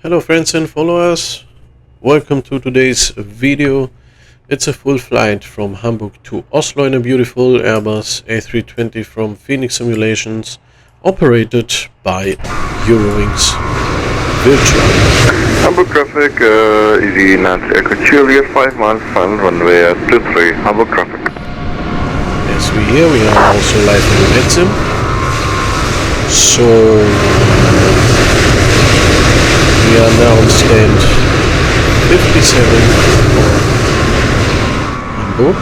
Hello friends and followers, welcome to today's video. It's a full flight from Hamburg to Oslo in a beautiful Airbus A320 from Fenix Simulations, operated by Eurowings Virtual. Hamburg traffic, easy Nancy Echo Juliet 5 miles fun runway 23, Hamburg traffic. As we hear, we are also live in VATSIM. So we are now on stand 57 for Hamburg.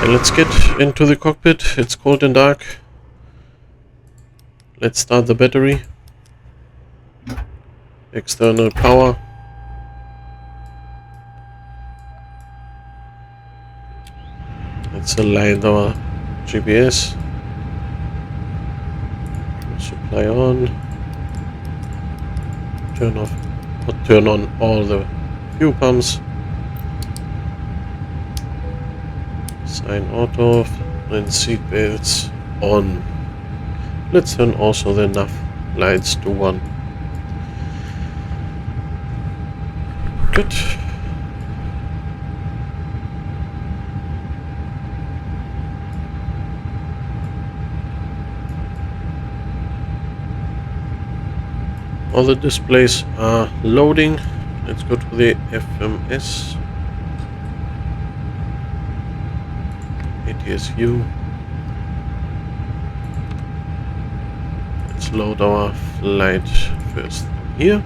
And let's get into the cockpit. It's cold and dark. Let's start the battery. External power. Let's align our GPS. Supply on. Turn off or turn on all the fuel pumps. Sign auto and seat belts on. Let's turn also the nav lights to 1. Good. All the displays are loading. Let's go to the FMS. ATSU. Let's load our flight first here.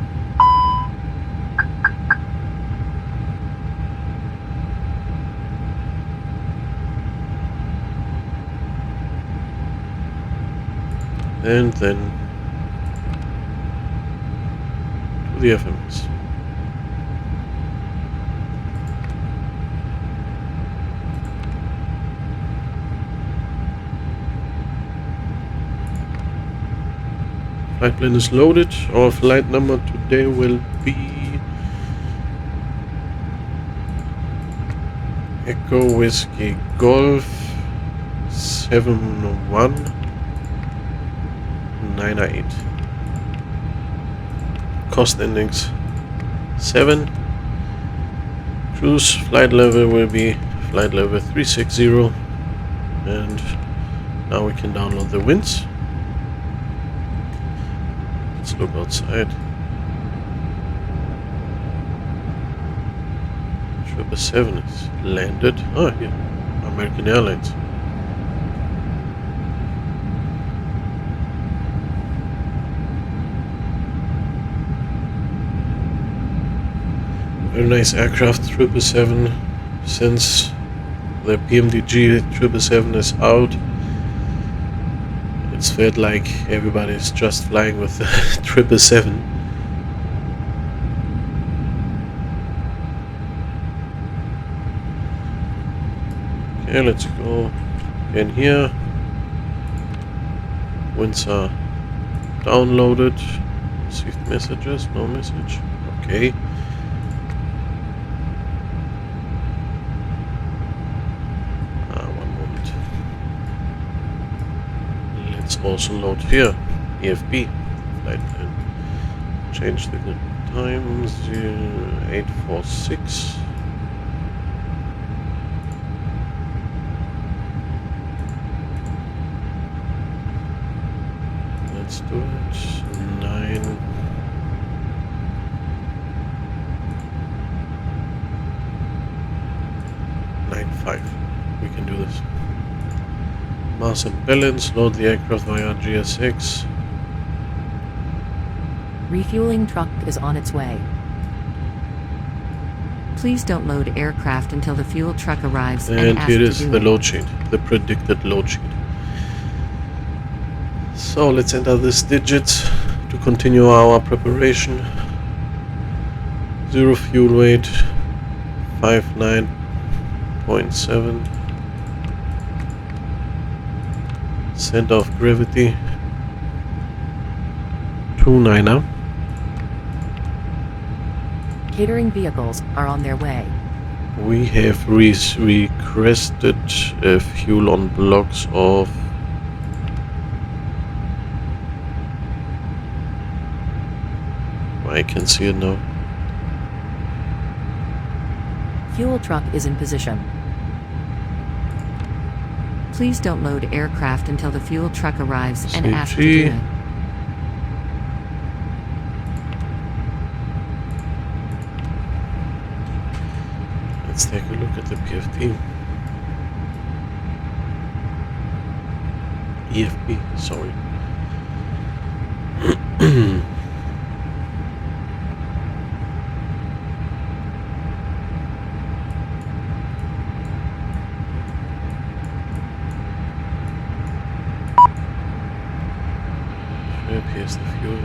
And then to the FMS. Flight plan is loaded. Our flight number today will be Echo Whiskey Golf 71998. Cost index 7. Cruise flight level will be flight level 360. And now we can download the winds. Let's look outside. 777 is landed. Ah, here. American Airlines. Very nice aircraft, 777. Since the PMDG 777 is out, it's felt like everybody's just flying with the 777. Okay, let's go in here. Winds are downloaded. Received messages, no message. Okay. Also load here EFB flight plan. Change the time 0846. Let's do it 995. We can do this. Mass and balance, load the aircraft via GSX. Refueling truck is on its way. Please don't load aircraft until the fuel truck arrives and here is the load sheet, the predicted load sheet. So let's enter these digits to continue our preparation. 0 fuel weight, 59.7. Center of gravity 29. Catering vehicles are on their way. We have requested a fuel on blocks of I can see it now. Fuel truck is in position. Please don't load aircraft until the fuel truck arrives and ask to do it. Let's take a look at the PFD. EFB, sorry. Here's the fuel.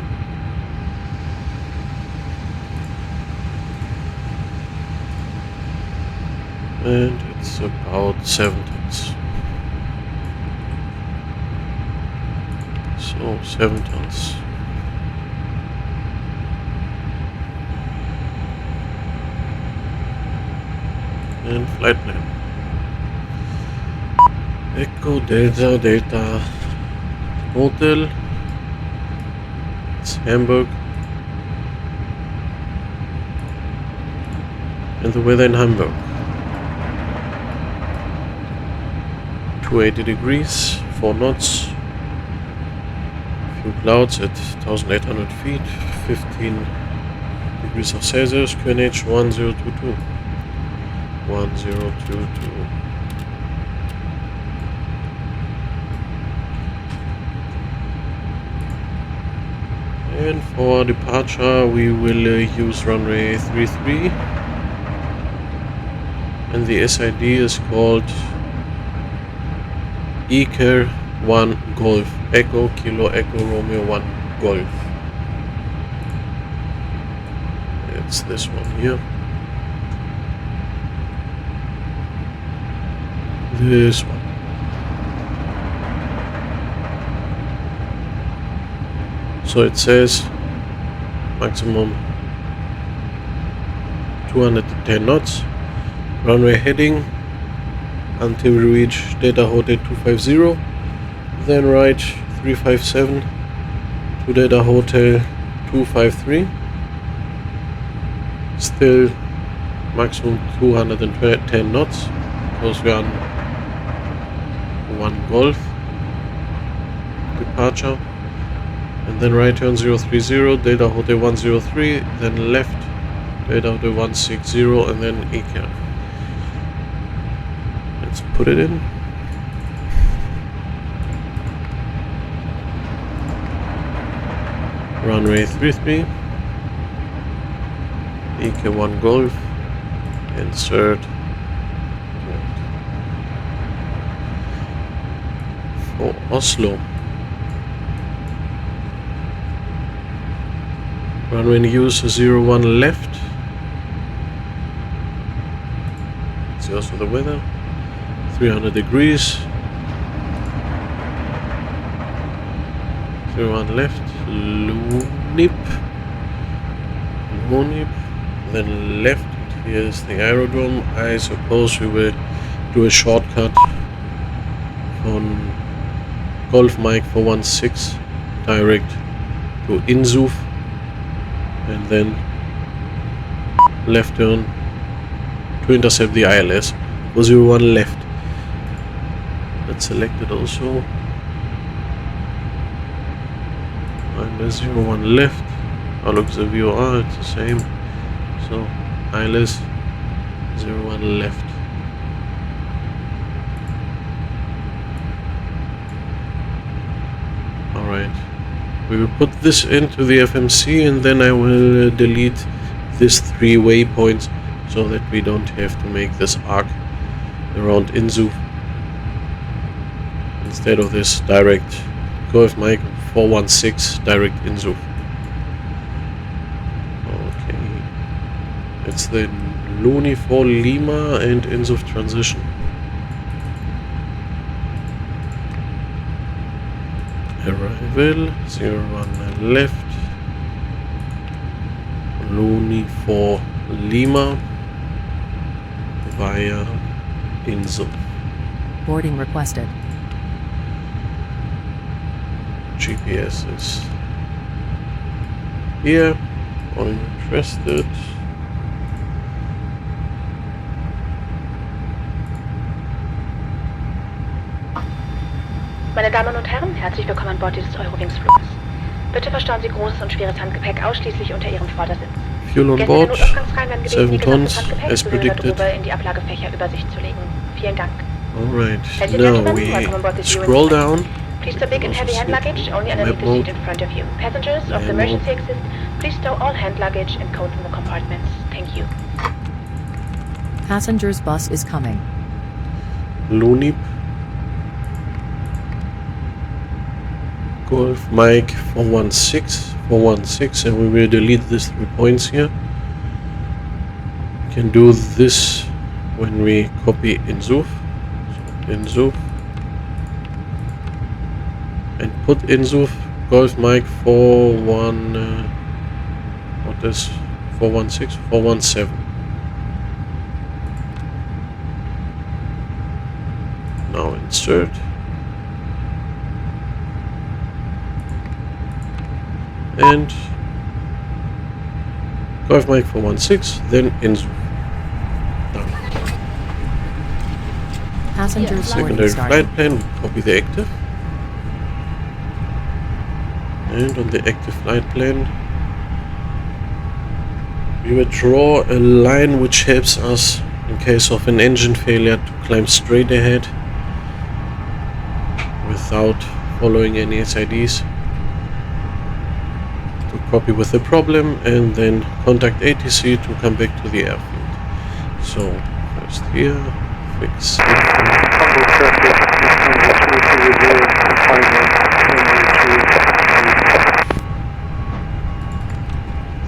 And it's about 7 tons. So 7 tons. And flight plan. Echo Delta Delta Hotel. It's Hamburg. And the weather in Hamburg. 280 degrees, 4 knots. Few clouds at 1800 feet, 15 degrees of Celsius, QNH 1022. 1022. And for departure we will use runway 33, and the SID is called Eker 1 Golf, Echo Kilo Echo Romeo 1 Golf. It's this one here. This one. So it says maximum 210 knots, runway heading until we reach Data Hotel 250, then right 357 to Data Hotel 253, still maximum 210 knots because we are on 1 Golf departure. And then right turn 030, Data Hotel 103, then left, Data Hotel 160, and then Eker. Let's put it in. Runway 33, Eker 1 Golf, insert for Oslo. Runway in use 01 left. See also the weather. 300 degrees. 01 left. Lunip. Then left. Here's the aerodrome. I suppose we will do a shortcut on Golf Mike 416 direct to Insuf. And then left turn to intercept the ILS for 01 left. That's selected also. ILS 01 left. Oh look, the VOR, it's the same. So ILS 01 left. Alright. We will put this into the FMC and then I will delete these 3 waypoints so that we don't have to make this arc around Insuf instead of this direct Golf Mike 416 direct Insuf. Okay, it's the Luni 4 Lima and Insuf transition. Arrival 01 left, Luni 4 Lima via Insuf. Boarding requested. GPS is here, All interested. Meine Damen und Herren, herzlich willkommen an Bord dieses Eurowings-Fluges. Bitte verstauen Sie großes und schweres Handgepäck ausschließlich unter Ihrem Vordersitz. Fuel on Gäste der board, Notausgangsreihen werden gebeten, 7 ihr gesamtes tons, Handgepäck as sowie eine predicted. Garderobe in die Ablagefächer über sich zu legen. Vielen Dank. Alright, Ladies and now gentlemen, we welcome on board this scroll Eurowings flight. down. Please stow big and heavy hand luggage only underneath the Mode. seat in front of you. Passengers of the Mode. emergency exit, please stow all hand luggage and coat in the compartments. Thank you. Passengers bus is coming. Lunip. Golf Mike 416, and we will delete these 3 points here. We can do this when we copy INSUF. So INSUF. And put INSUF Golf Mike 417. Now insert. And Golf Mike 416, then INSUF. Done. Passengers Secondary boarding flight started. plan, we copy the active. And on the active flight plan, we will draw a line which helps us in case of an engine failure to climb straight ahead without following any SIDs. To copy with the problem and then contact ATC to come back to the airfield. So first here, fix Hamburg traffic,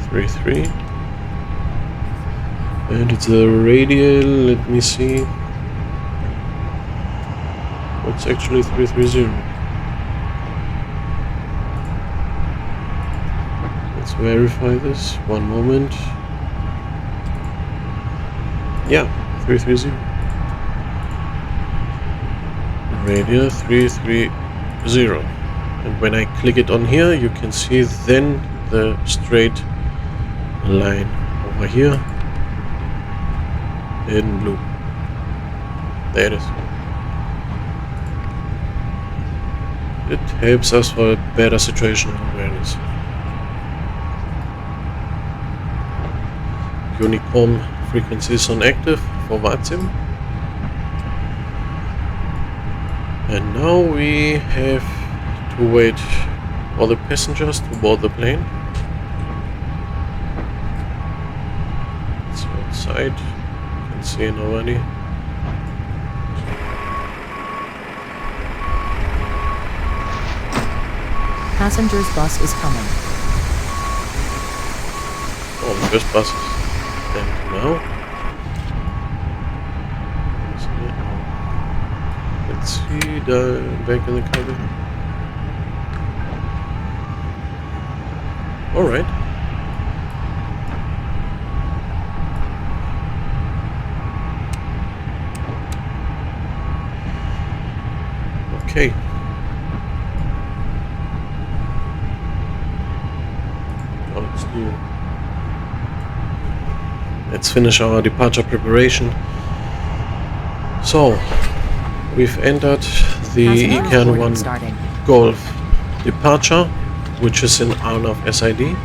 33, and it's a radial. Let me see. It's actually 330. Let's verify this. One moment. Yeah, 330. Radial 330. And when I click it on here, you can see then the straight line over here in blue. There it is. It helps us for a better situational awareness. Unicom frequencies on active for VATSIM. And now we have to wait for the passengers to board the plane. It's outside, you can see it already. Passengers bus is coming. Oh, the first bus is empty now. Let's see the back in the cabin. Alright. Okay. Now let's finish our departure preparation. So, we've entered the Passengers ECAN boarding 1 starting. Golf departure, which is in RNAV SID.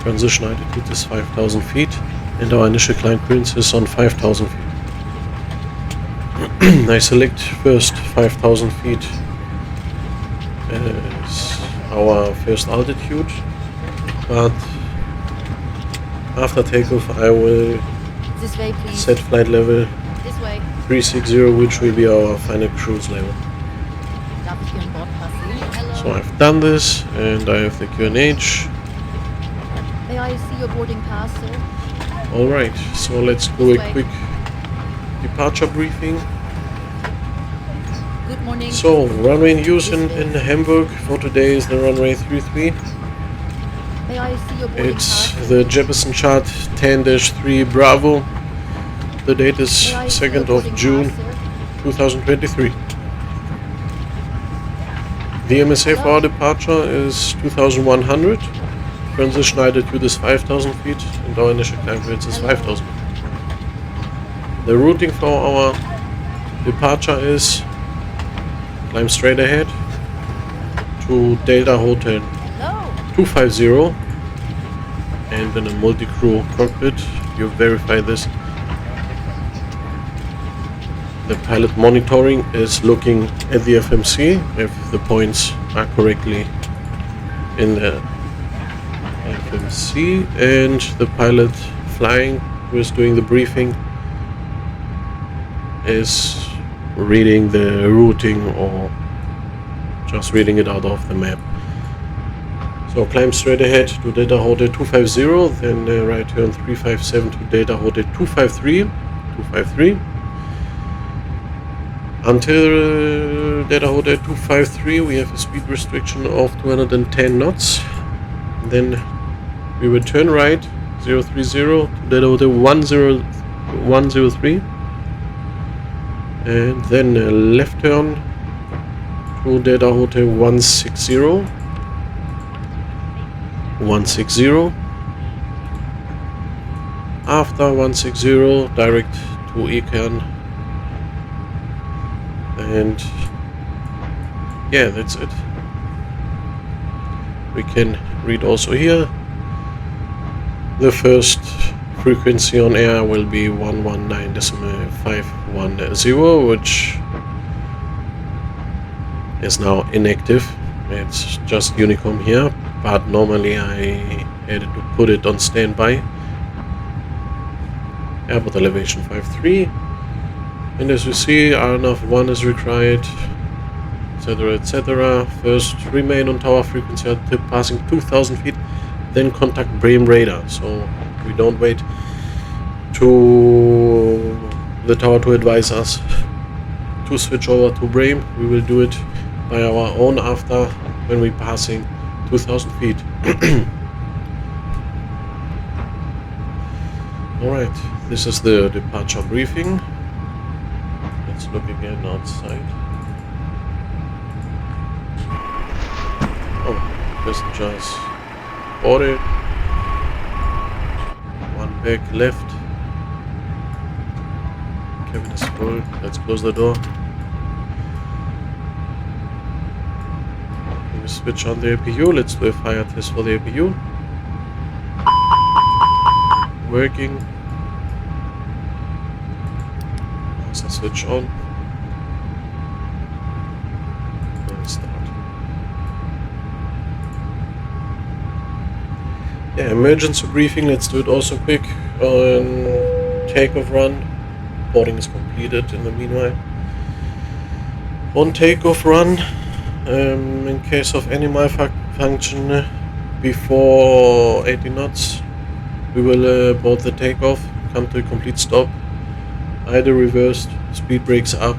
Transition altitude is 5,000 feet, and our initial climb clearance is on 5,000 feet. I select first 5,000 feet as our first altitude, but after takeoff I will This way, please. set flight level This way. 360, which will be our final cruise level. Darf ich hier an Bord passen? Hello. So I've done this, and I have the QNH. May I see your boarding pass, sir? Alright, so let's do a quick departure briefing. Good morning. So, runway in use in Hamburg for today is the runway 33. May I see your boarding It's pass? the Jeppesen chart 10-3 Bravo. The date is May I see your 2nd of boarding June pass, sir? 2023. The MSFR departure is 2100. transition altitude is 5,000 feet and our initial climb rate is 5,000. The routing for our departure is climb straight ahead to Delta Hotel Hello. 250 and in a multi-crew cockpit. You verify this. The pilot monitoring is looking at the FMC if the points are correctly in the FMC, and the pilot flying who is doing the briefing is reading the routing or just reading it out of the map. So climb straight ahead to Delta Hotel 250, then right turn 357 to Delta Hotel 253. Until Delta Hotel 253 we have a speed restriction of 210 knots. Then we will turn right 030 to Delta Hotel 103 and then a left turn to Delta Hotel 160. After 160 direct to Econ. And yeah, that's it. We can read also here. The first frequency on air will be 119.510, which is now inactive. It's just Unicom here, but normally I had to put it on standby. Airport elevation 53. And as you see, RNAV 1 is required, etc, etc. First remain on tower frequency until passing 2,000 feet, then contact Bream radar. So we don't wait to the tower to advise us to switch over to Bream. We will do it by our own after when we passing 2,000 feet. Alright, this is the departure briefing. Let's look again outside. Oh, passengers boarded. One back left. Cabin is full. Let's close the door. We switch on the APU. Let's do a fire test for the APU. Working. Master switch on. And start. Yeah, emergency briefing. Let's do it also quick. On takeoff run. Boarding is completed in the meanwhile. On takeoff run. In case of any malfunction before 80 knots, we will board the takeoff, come to a complete stop, either reversed, speed brakes up,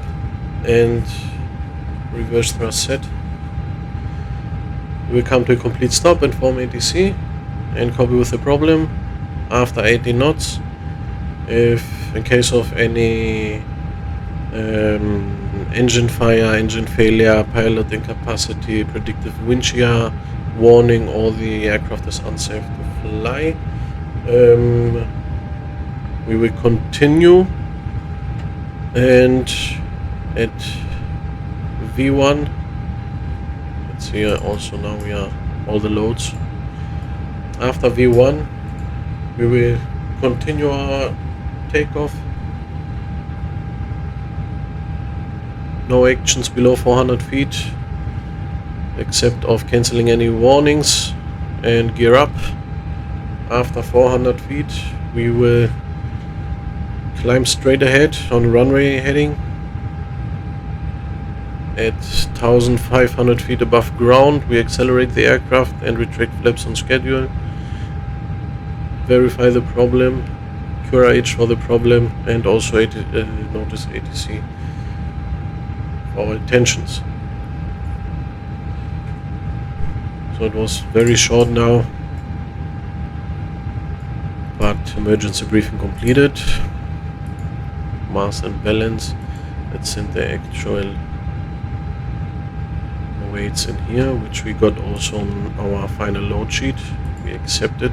and reverse thrust set. We will come to a complete stop, inform ATC, and copy with the problem after 80 knots. If in case of any engine fire, engine failure, pilot incapacity, predictive wind shear warning, or the aircraft is unsafe to fly, we will continue, and at V1, let's see here also now we are all the loads. After V1 we will continue our takeoff. No actions below 400 feet except of cancelling any warnings, and gear up. After 400 feet we will climb straight ahead on runway heading at 1,500 feet above ground. We accelerate the aircraft and retract flaps on schedule. Verify the problem, QRH for the problem, and also notice ATC for our intentions. So it was very short now, but emergency briefing completed. Mass and balance. Let's send the actual weights in here, which we got also on our final load sheet. We we accept it.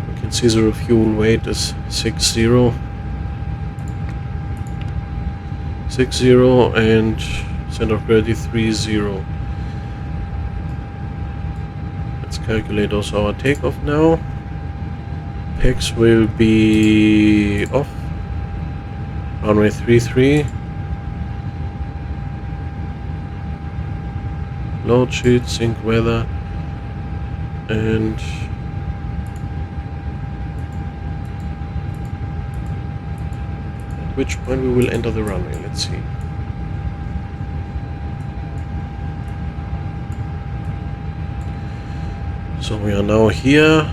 You can see the fuel weight is 60 and center of gravity 30. Let's calculate also our takeoff now. PAX will be off. Runway 33. Load sheet, sync weather, and at which point we will enter the runway. Let's see. So we are now here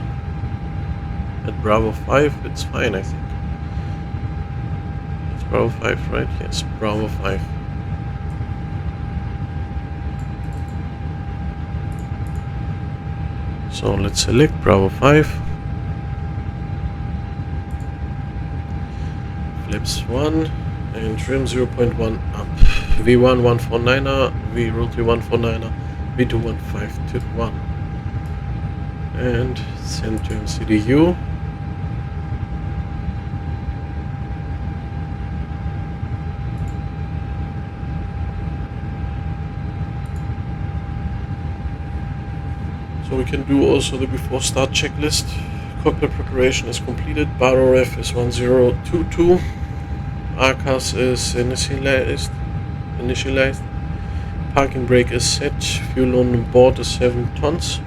at Bravo 5. It's fine, I think. It's Bravo 5, right? Yes, Bravo 5. So let's select Bravo 5. Flaps 1 and trim 0.1 up. V1 149er, V rotary 149er, V2 1521. And send to MCDU. So we can do also the before start checklist. Cockpit preparation is completed. Bar ref is 1022. ACAS is initialized. Parking brake is set. Fuel on board is 7 tons.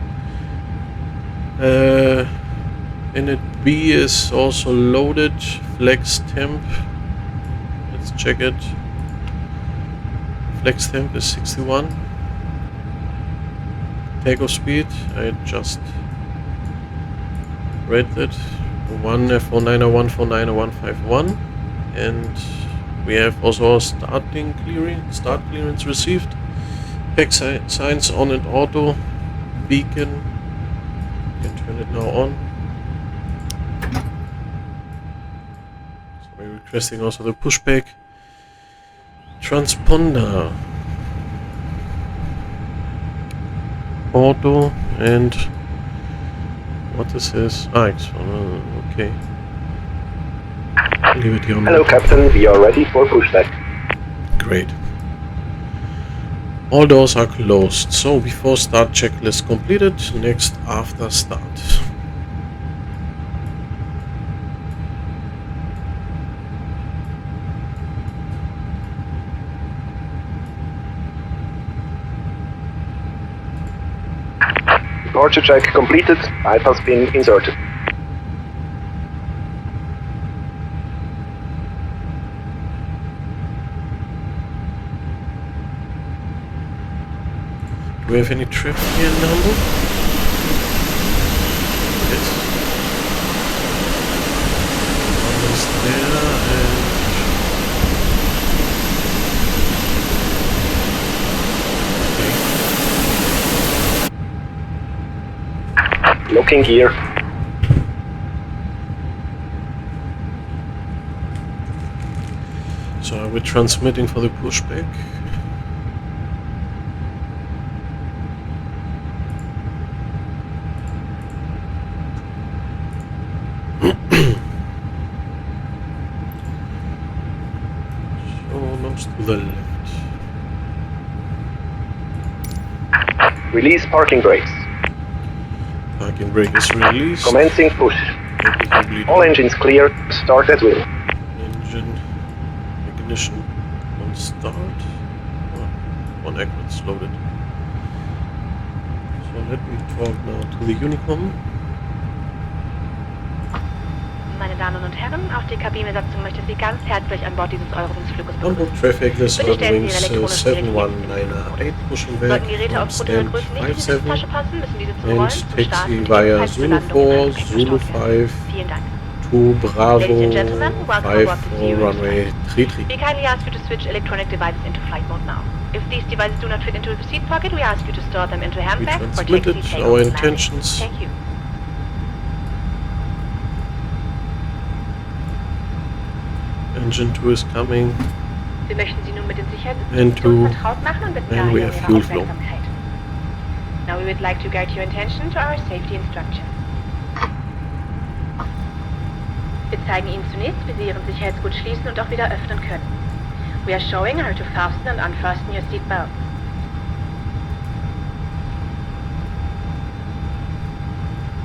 Init B is also loaded. Flex temp. Let's check it. Flex temp is 61. Takeoff speed, I just read that. 1 F49er, 149er, 151. And we have also our start clearance received. PAX signs on and auto. Beacon. You can turn it now on. So we're requesting also the pushback. Transponder. Auto and what is this? Okay. Leave it here on. Hello, Captain. We are ready for pushback. Great. All doors are closed. So before start checklist completed. Next after start. Departure check completed. Bypass pin inserted. Do we have any traffic here in Hamburg? Yes. One is there and... Looking gear. So are we transmitting for the pushback? So nose to the left. Release parking brakes. Parking brake is released. Commencing push. All engines clear. Start at will. Engine ignition on start. One equipment's loaded. So let me talk now to the Unicom. Meine Damen und Herren, auch die Kabinenbesatzung möchte Sie ganz herzlich an Bord dieses Eurowings-Fluges Hamburg begrüßen. traffic, this Bitte stellen Sie Ihre Eurowings elektronischen 71908 pushing back Sollten Geräte from aufgrund ihrer stand Größe nicht in die 57 Tasche passen, müssen diese zum Rollen, and zum taxi Starten und via ebenfalls zur Zulu Landung 4, entsprechend Zulu verstaut werden. 5 Vielen Dank. to Bravo Ladies and gentlemen, welcome 5 aboard the for Eurowings runway 33. We kindly ask you to switch electronic devices into flight mode now. If these devices do not fit into the seat pocket, we ask you to store them into We handbag for transmitted taxi our takeoff and landing. intentions. Thank you. Engine 2 is coming. Wir möchten Sie nun mit den And Sicherheitsinformationen to- vertraut machen und bitten and daher we um have Ihre fuel flow. Aufmerksamkeit. Now we would like to guide your attention to our safety instructions. Wir zeigen Ihnen zunächst, wie Sie Ihren Sicherheitsgurt schließen und auch wieder öffnen können. We are showing how to fasten and unfasten your seat belt.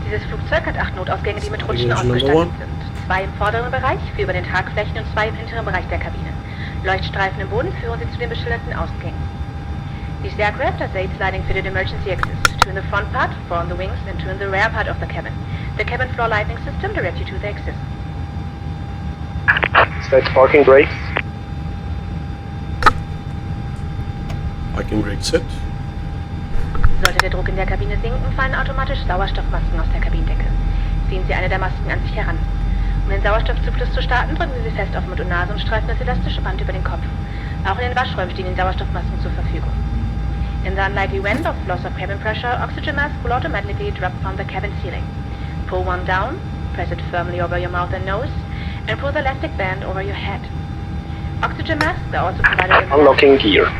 Dieses Flugzeug hat 8 Notausgänge, die mit Rutschen ausgestattet sind. 2 im vorderen Bereich, 4 über den Tragflächen und 2 im hinteren Bereich der Kabine. Leuchtstreifen im Boden führen Sie zu den beschilderten Ausgängen. These aircraft are 8 sliding fitted emergency exits, 2 in the front part, 4 on the wings and 2 in the rear part of the cabin. The cabin floor lighting system directs you to the exits. Set parking brakes. Parking brake set. Sollte der Druck in der Kabine sinken, fallen automatisch Sauerstoffmasken aus der Kabindecke. Ziehen Sie eine der Masken an sich heran. Um den Sauerstoffzufluss zu starten, drücken Sie sie fest auf Mund und Nase und streifen das elastische Band über den Kopf. Auch in den Waschräumen stehen Ihnen Sauerstoffmasken zur Verfügung. In the unlikely event of loss of cabin pressure, oxygen mask will automatically drop from the cabin ceiling. Pull one down, press it firmly over your mouth and nose, and pull the elastic band over your head. Oxygen masks are also provided in the Unlocking gear.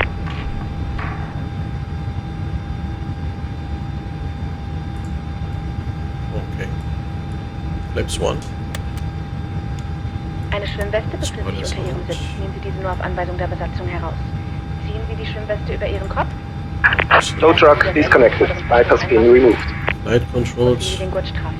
Okay. Flaps 1. Eine Schwimmweste befindet sich unter Ihrem Sitz. Nehmen Sie diese nur auf Anweisung der Besatzung heraus. Ziehen Sie die Schwimmweste über Ihren Kopf. Tow truck disconnected. Bypass pin removed. Light Ziehen Sie controls. den Gurt straff.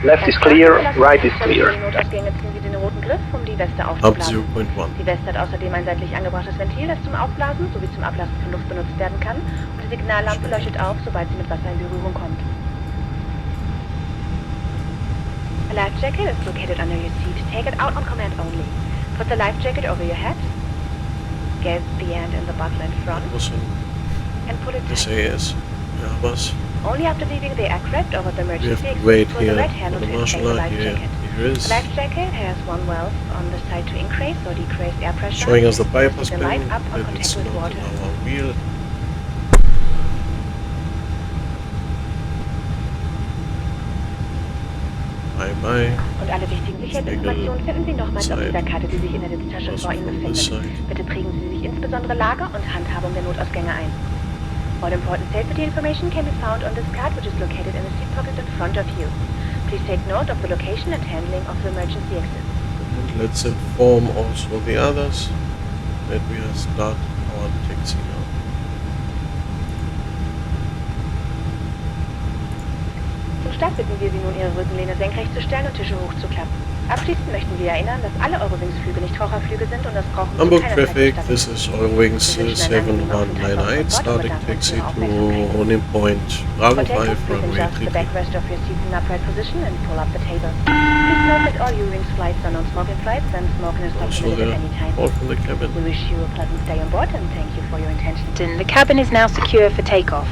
Left is clear, right is Für clear. die Notausgänge ziehen Sie den roten Griff, um die Weste Up aufzublasen. 0.1. Die Weste hat außerdem ein seitlich angebrachtes Ventil, das zum Aufblasen sowie zum Ablassen von Luft benutzt werden kann. Und die Signallampe leuchtet auf, sobald sie mit Wasser in Berührung kommt. A life jacket is located under your seat. Take it out on command only. Put the life jacket over your head. Get the end in the butler in front Was in and pull it tight. SAS. Airbus. Only after leaving the aircraft over the We have emergency to exit wait will the here right handle for the to inflate the marshal life here. jacket. Here The is life jacket has one valve on the side to increase or decrease air pressure. showing us the bypass The pin. light up on If contact it's with not water. on our wheel. Bye bye. Und alle wichtigen Sicherheitsinformationen finden Sie nochmals auf dieser Karte, die sich in der Sitztasche vor Ihnen befindet. Bitte prägen Sie sich insbesondere Lager und Handhabung der Notausgänge ein. All important safety information can be found on this card, which is located in the seat pocket in front of you. Please take note of the location and handling of the emergency exits. And let's inform also the others that we are start our taxi now. Zum Start bitten wir Sie nun, Ihre Rückenlehne senkrecht zu stellen und Tische hochzuklappen. Abschließend möchten wir erinnern, dass alle Eurowings-Flüge nicht Raucherflüge sind und das Brauchen zu Hamburg keiner traffic, Zeit this is Eurowings 7198, starting taxi to Honing Point, Bravo 5, runway Adjust the 33. backrest of your seat in upright position and pull up the table. Please note that all Eurowings flights are non-smoking flights and smoking is not Also permitted the at any time. call from the cabin. We wish you a pleasant stay on board and thank you for your attention. The cabin is now secure for takeoff.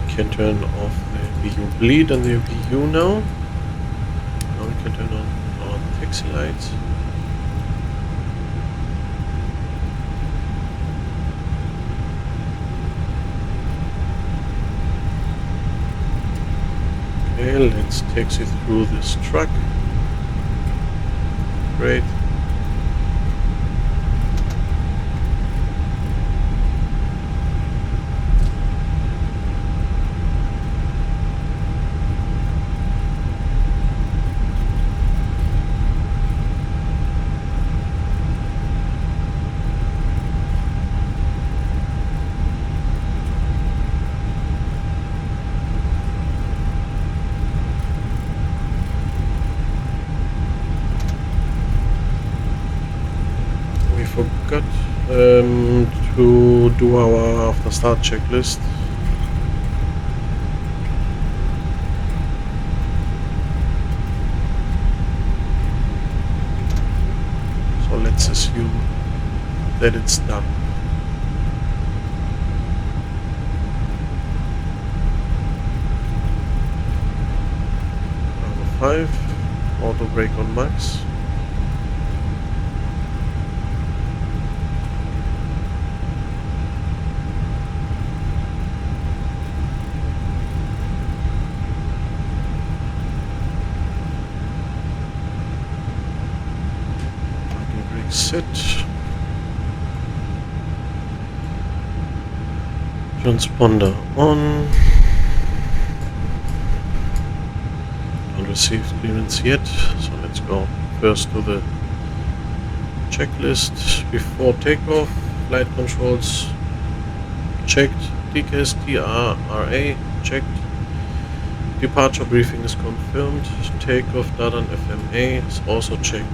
Can turn off the VU bleed on the VU now. Now we can turn on our taxi lights. Okay, let's taxi through this truck. Great. Forgot to do our after start checklist. So let's assume that it's done. Number 5, auto brake on max. set. Transponder on. Don't receive clearance yet, so let's go first to the checklist before takeoff. Flight controls checked. TCAS TRRA checked. Departure briefing is confirmed. Takeoff data and FMA is also checked.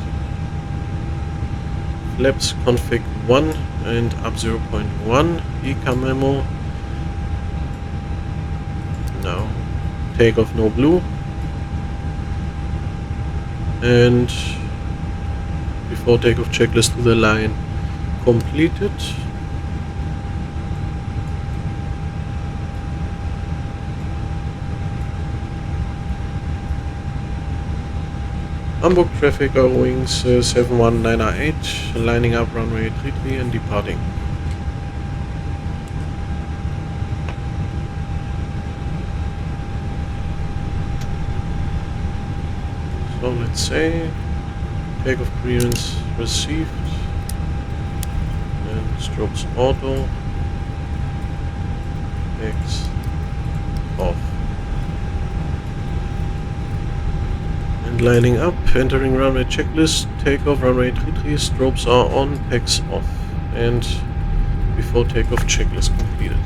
Flaps config 1 and up 0.1. ECA memo. Now takeoff no blue. And before takeoff checklist to the line completed. Hamburg traffic Eurowings 71908 lining up runway 33 and departing. So let's say takeoff clearance received and strobes auto, X off. And lining up, entering runway checklist, takeoff runway 33, strobes are on, PAX off, and before takeoff checklist completed.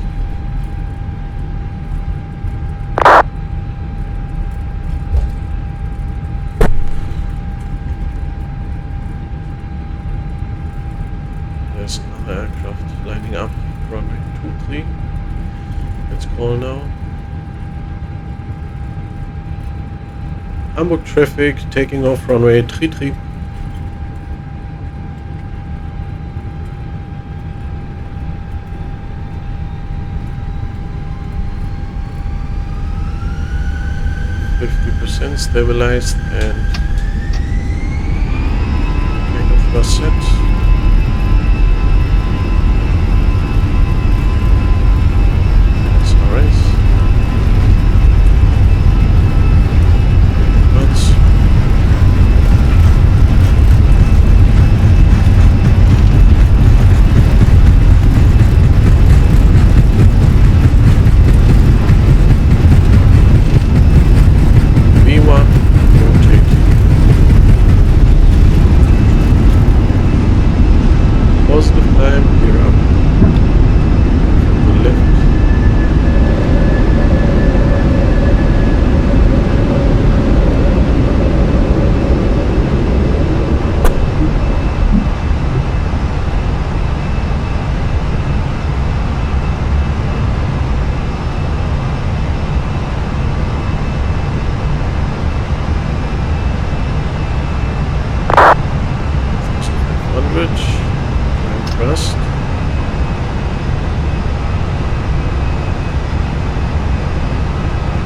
There's another aircraft lining up, runway 23. Let's call now. Hamburg traffic taking off runway 33. %, stabilized and takeoff thrust set.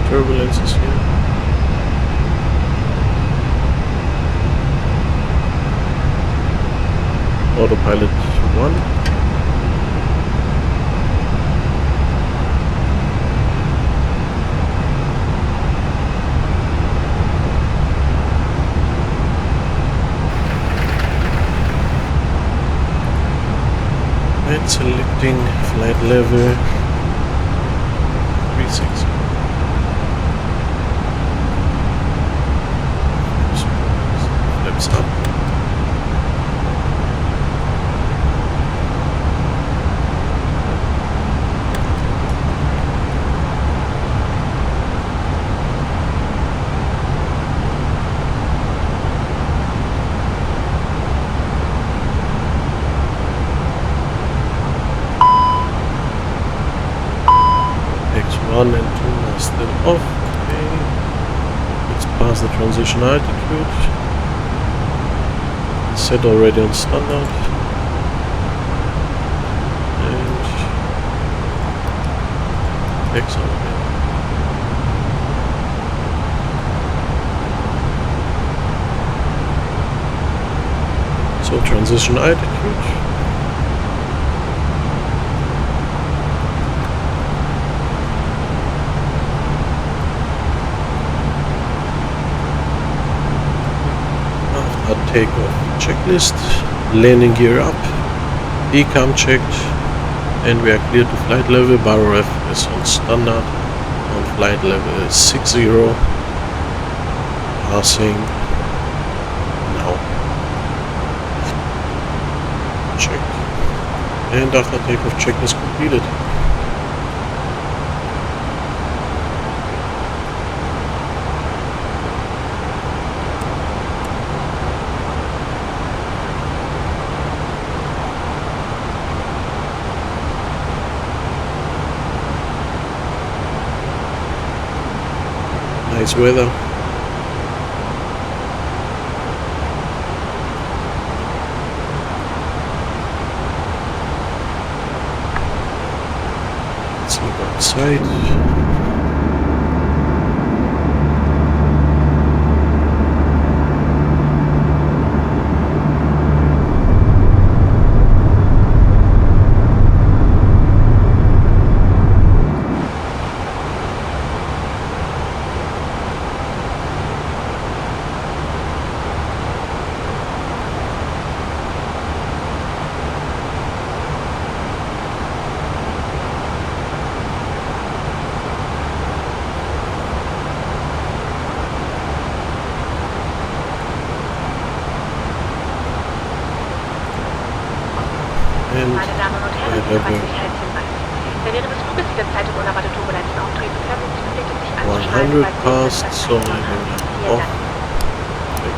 Turbulences here. Autopilot 1. And selecting flight level 360. Flaps up. X1 and 2 are still off. Okay. Let's pass the transition altitude. Set already on standard. And X on again. So transition altitude. Takeoff checklist. Landing gear up, decam checked, and we are clear to flight level. Baro ref is on standard, on flight level 60, passing now. Checked. And after takeoff, check is completed. Nice weather. Let's look outside. Meine Damen und Herren, hier ein Sicherheitshinweis. Wenn während des Fluges jederzeit unerwartete Turbulenzen auftreten können, verbietet sich anzuschneiden, 100 past, so I will off.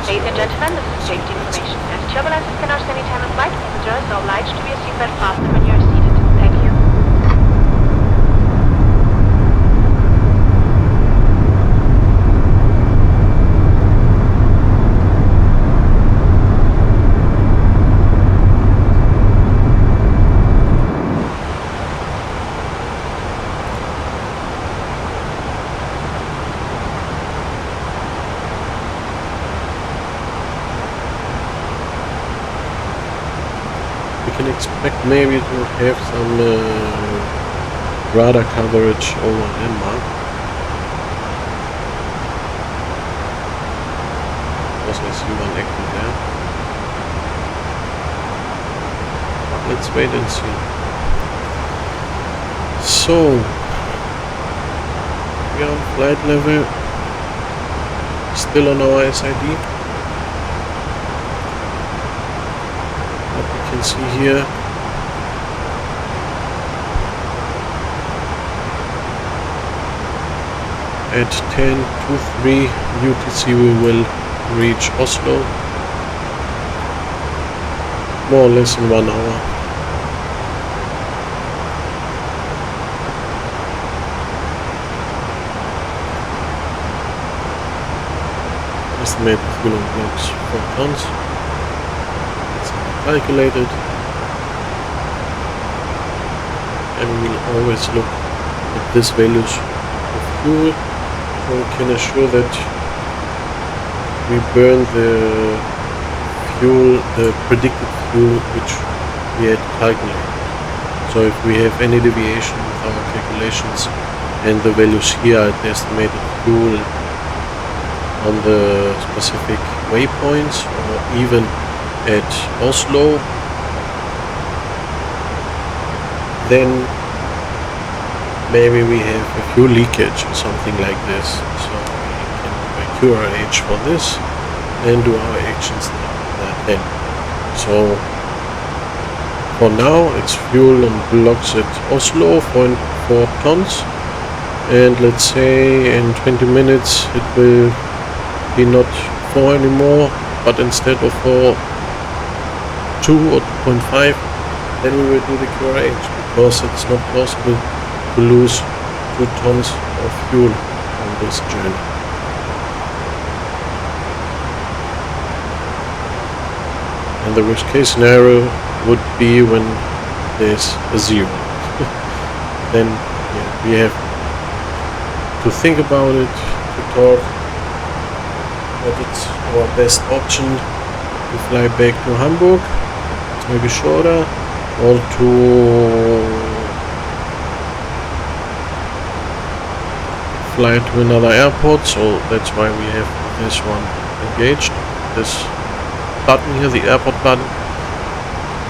Ladies and gentlemen, this is Dreamteam Information. As turbulences can cause any time of flight, passengers are obliged to be a seatbelt fastened when you are seated. Thank you. We can expect maybe to have some radar coverage over Denmark. Also I see one active there. Let's wait and see. So we are on flight level, still on our SID. You can see here at 10:23 UTC we will reach Oslo, more or less in 1 hour. Estimated fuel on blocks 4 tons. Calculated, and we will always look at these values of fuel, so we can assure that we burn the fuel, the predicted fuel which we had calculated. So if we have any deviation with our calculations and the values here at the estimated fuel on the specific waypoints, or even at Oslo, then maybe we have a fuel leakage or something like this. So we can do a QRH for this and do our actions then. So for now it's fuel on blocks at Oslo, 4.4 tons, and let's say in 20 minutes it will be not 4 anymore, but instead of 4, 2 or 2.5, then we will do the QRH, because it's not possible to lose 2 tons of fuel on this journey. And the worst case scenario would be when there's a 0. Then yeah, we have to think about it, to talk, but it's our best option to fly back to Hamburg. Maybe shorter, or to fly to another airport, so that's why we have this one engaged, this button here, the airport button,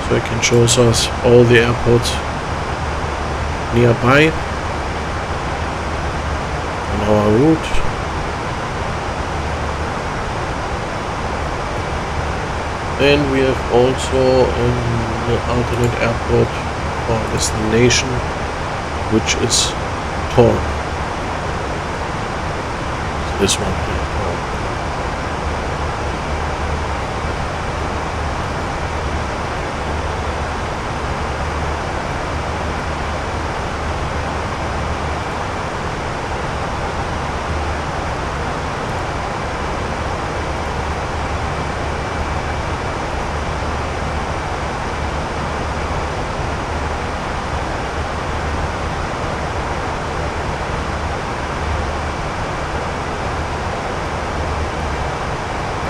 So it can show us all the airports nearby on our route. And we have also an alternate airport for destination, which is Torque. So this one here, Torque.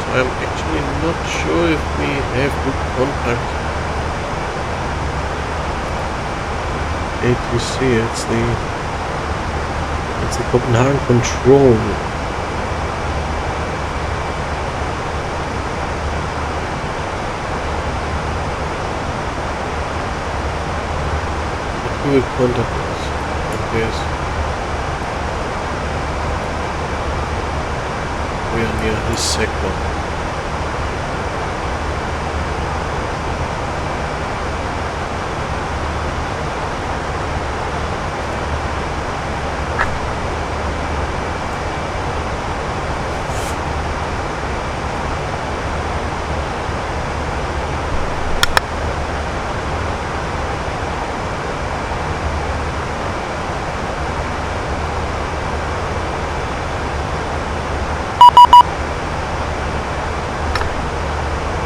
I'm actually not sure if we have good contact. ATC, it's the Copenhagen control. But who will contact us? Okay. We are near his sector.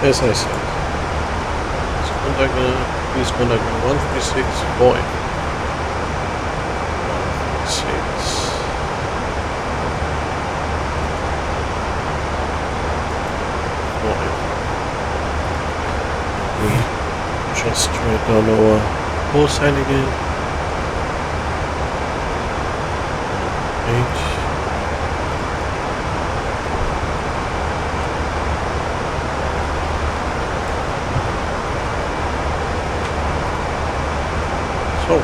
As I said, please contact me 13648. 13648. We just write down our call sign again. 8. So,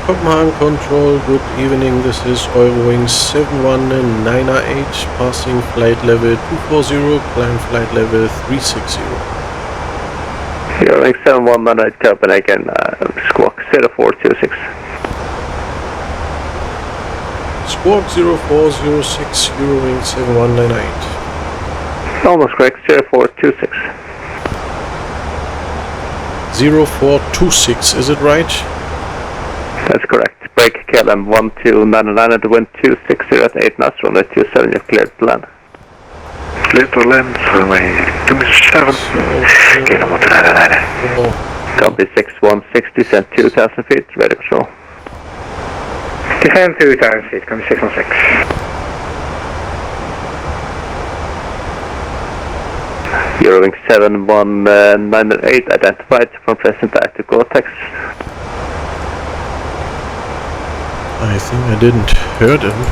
Copenhagen Control, good evening, this is Eurowings 71908, passing flight level 240, climb flight level 360. Eurowings 71908 Copenhagen, squawk 0426. Squawk 0406, Eurowings 7198. Almost correct, 0426. 0426, is it right? That's correct. Break KLM 1299 at the wind 260 at 8 knots, runway 27, you're cleared to land. Cleared to land, runway 27, KLM 1299. Copy 6160, send 2000 feet, ready control. Defend 2000 feet, copy 616. Eurowings 71908, identified from present active Gore-Tex. I think I didn't hear them.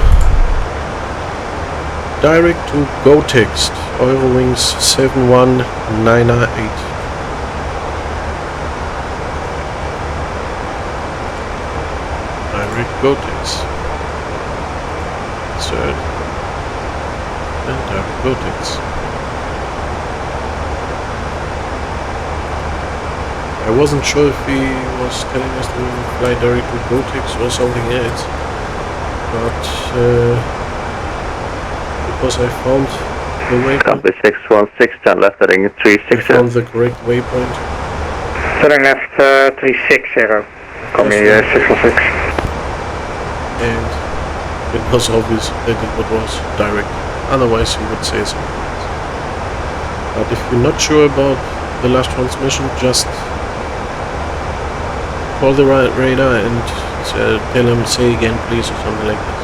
Direct to GoText, Eurowings 71908. Direct GoText. Insert. And direct GoText. I wasn't sure if he was telling us to fly direct to GoText or something else, but because I found the waypoint. Copy 616, turn left heading 360. I found the correct waypoint. Turning left 360, copy 616. And it was obvious that it was direct, otherwise he would say something else. But if you're not sure about the last transmission, just call the radar and tell him say again please or something like that.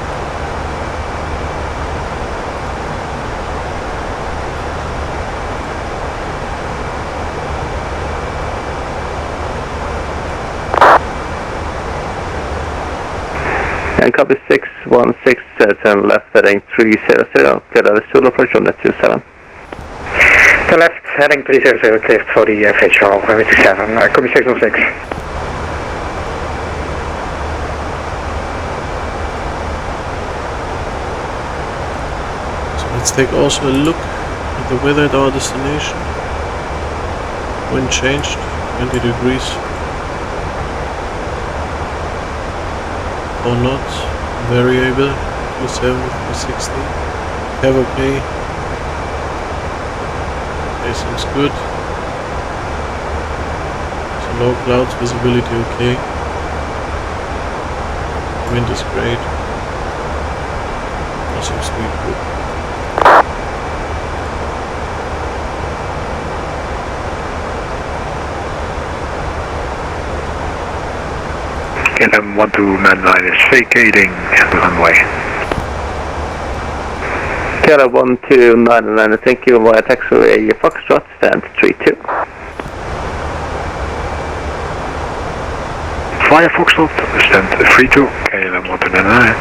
And copy 616, turn left heading 300, clear the Zulu approach on the 27. Turn left heading 300, cleared for the visual, 27, copy 616. So let's take also a look at the weather at our destination. Wind changed, 20 degrees. Or not, variable, 27, 360. Have okay. Okay, seems good. So no clouds, visibility okay. Wind is great. All seems to be good. KLM 1299 is vacating the runway. KLM 1299, thank you via taxiway Foxtrot, stand 32. Via Foxtrot, stand 32, KLM 1299.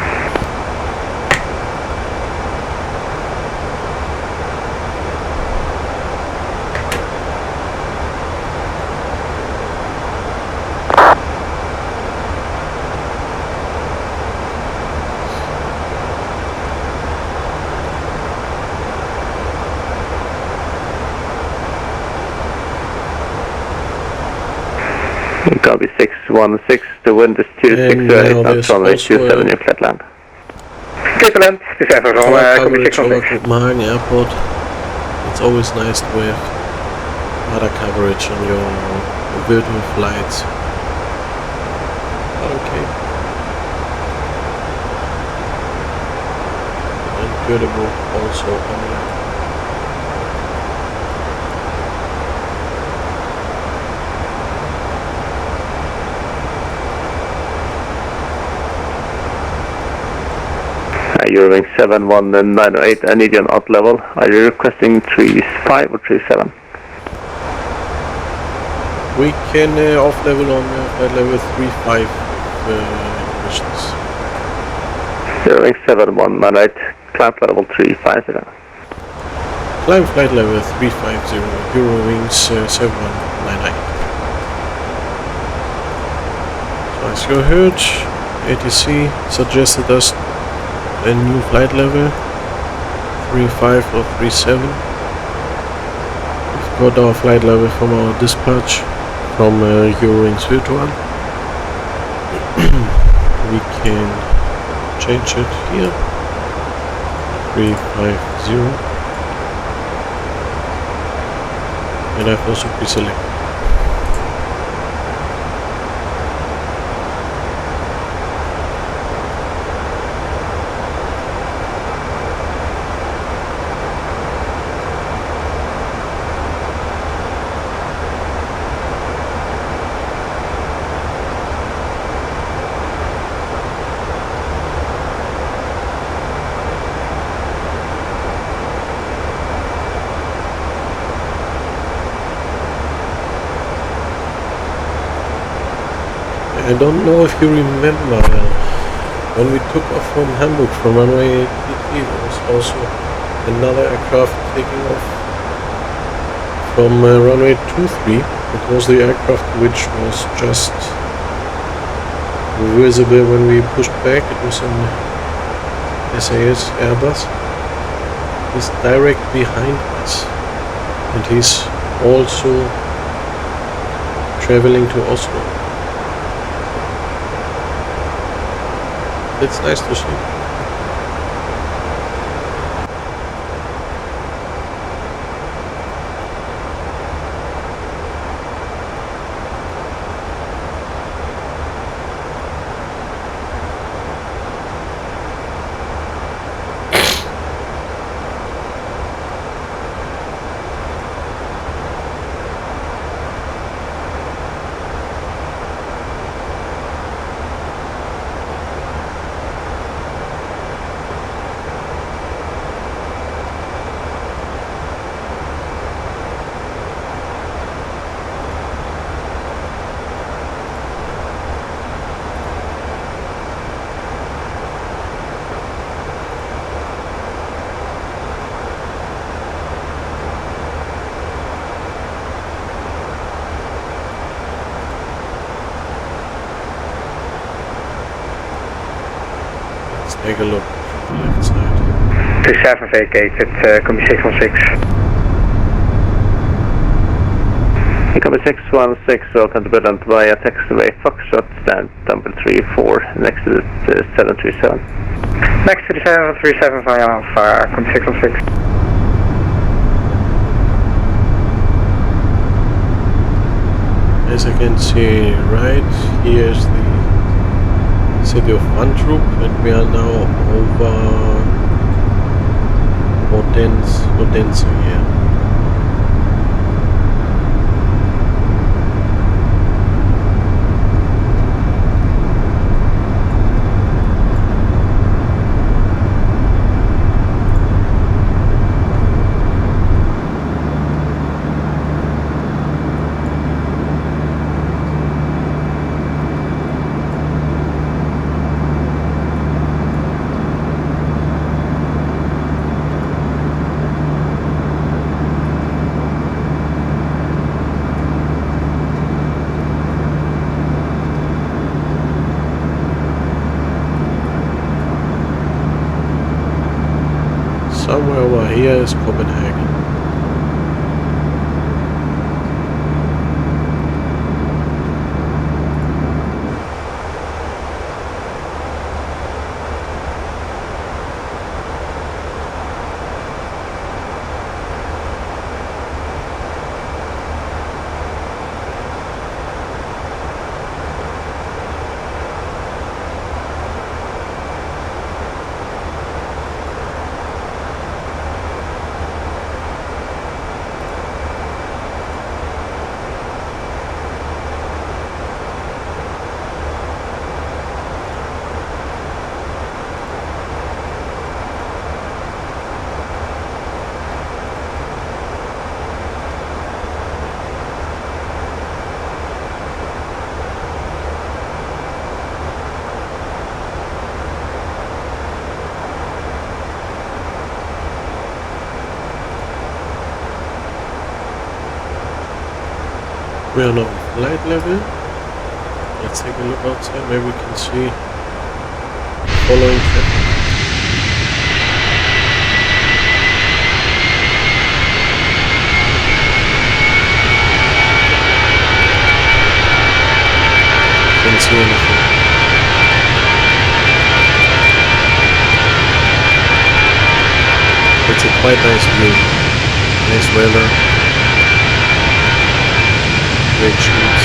Copy 616, the wind is 268 knots, runway 27, you flat land. Clear to land, this is Everton, copy 616. Copenhagen Airport. It's always nice to have other coverage on your virtual flights. Okay. And Göteborg also online. Eurowings 71908, I need you on odd level. Are you requesting 35 or 37? We can off level on flight level 35 missions. Eurowings 7198, climb flight level 350. Climb flight level 350, Eurowings 7199. So as you heard, ATC suggested us a new flight level 35 or 37. We've got our flight level from our dispatch from Eurowings Virtual. We can change it here, 350, and I've also pre-selected. I don't know if you remember when we took off from Hamburg from runway 83, there was also another aircraft taking off from runway 23. It was the aircraft which was just visible when we pushed back. It was an SAS Airbus. He's direct behind us, and he's also traveling to Oslo. It's nice to see. take a look from the left side. 27 vacated, combi 616. Combi 616, welcome to Brilliant via taxiway Foxtrot, stand number 34, next to the 737. Next to the 737 via Alpha, combi 616. As you can see, right here's the city of Antrup, and we are now over Odense here. Somewhere over here is Copenhagen. We are now on flight level. Let's take a look outside. Maybe we can see following traffic. Can't see anything. It's a quite nice view. Nice weather. Great shoots.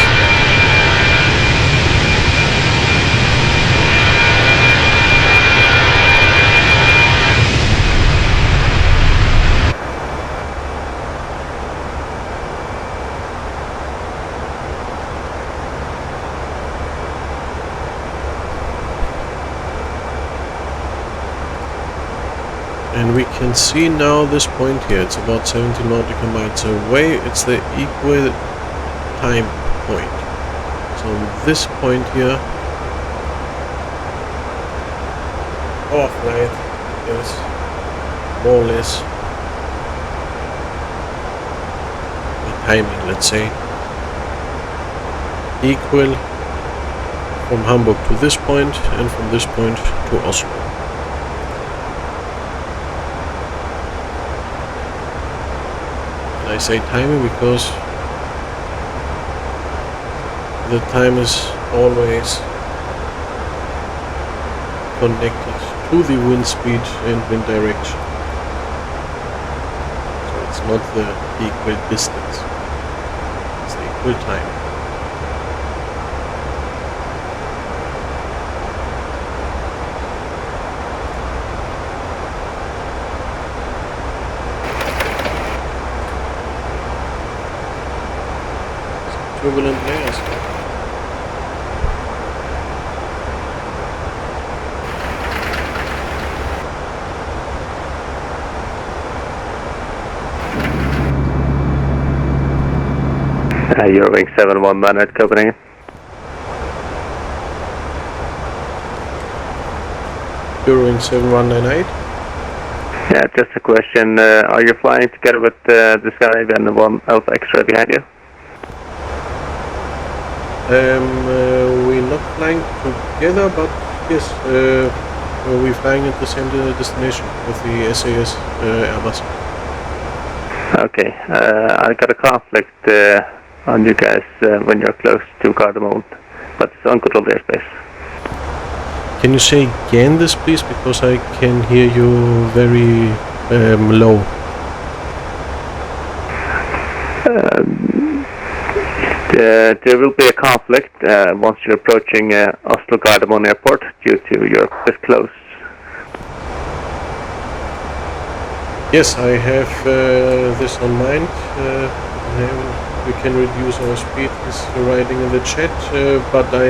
And we can see now this point here. It's about 70 nautical miles away. It's the equal time point. So this point here, our flight is more or less the timing, let's say, equal from Hamburg to this point and from this point to Oslo. And I say timing because the time is always connected to the wind speed and wind direction. So it's not the equal distance, it's the equal time. Some turbulent layers. Eurowings 719 at Copenhagen. Eurowings 7198. Yeah, just a question. Are you flying together with this guy and the one Alpha X-ray behind you? We're not flying together, but yes, we're flying at the same destination with the SAS Airbus. Okay, I got a conflict on you guys when you're close to Cardamom, but it's uncontrolled airspace. Can you say again this, please, because I can hear you very low. There will be a conflict once you're approaching Oslo Gardermoen Airport due to you're this close. Yes, I have this on mind. We can reduce our speed. He's writing in the chat, but I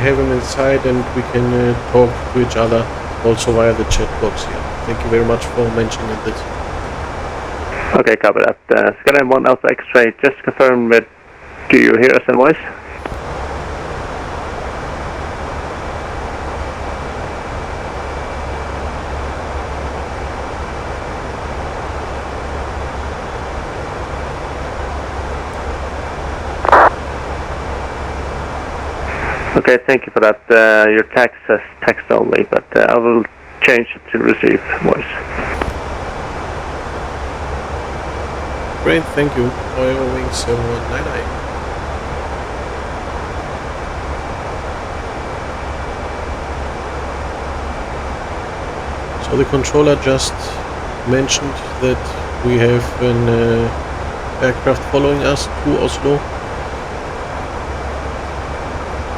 have him inside, and we can talk to each other also via the chat box here. Thank you very much for mentioning this. Okay, copy that. Skyline 1 Alpha X-ray, just confirm that. Do you hear us in voice? Okay, thank you for that. Your text says text only, but I will change it to receive voice. Great, thank you. Eurowings 7199. So the controller just mentioned that we have an aircraft following us to Oslo.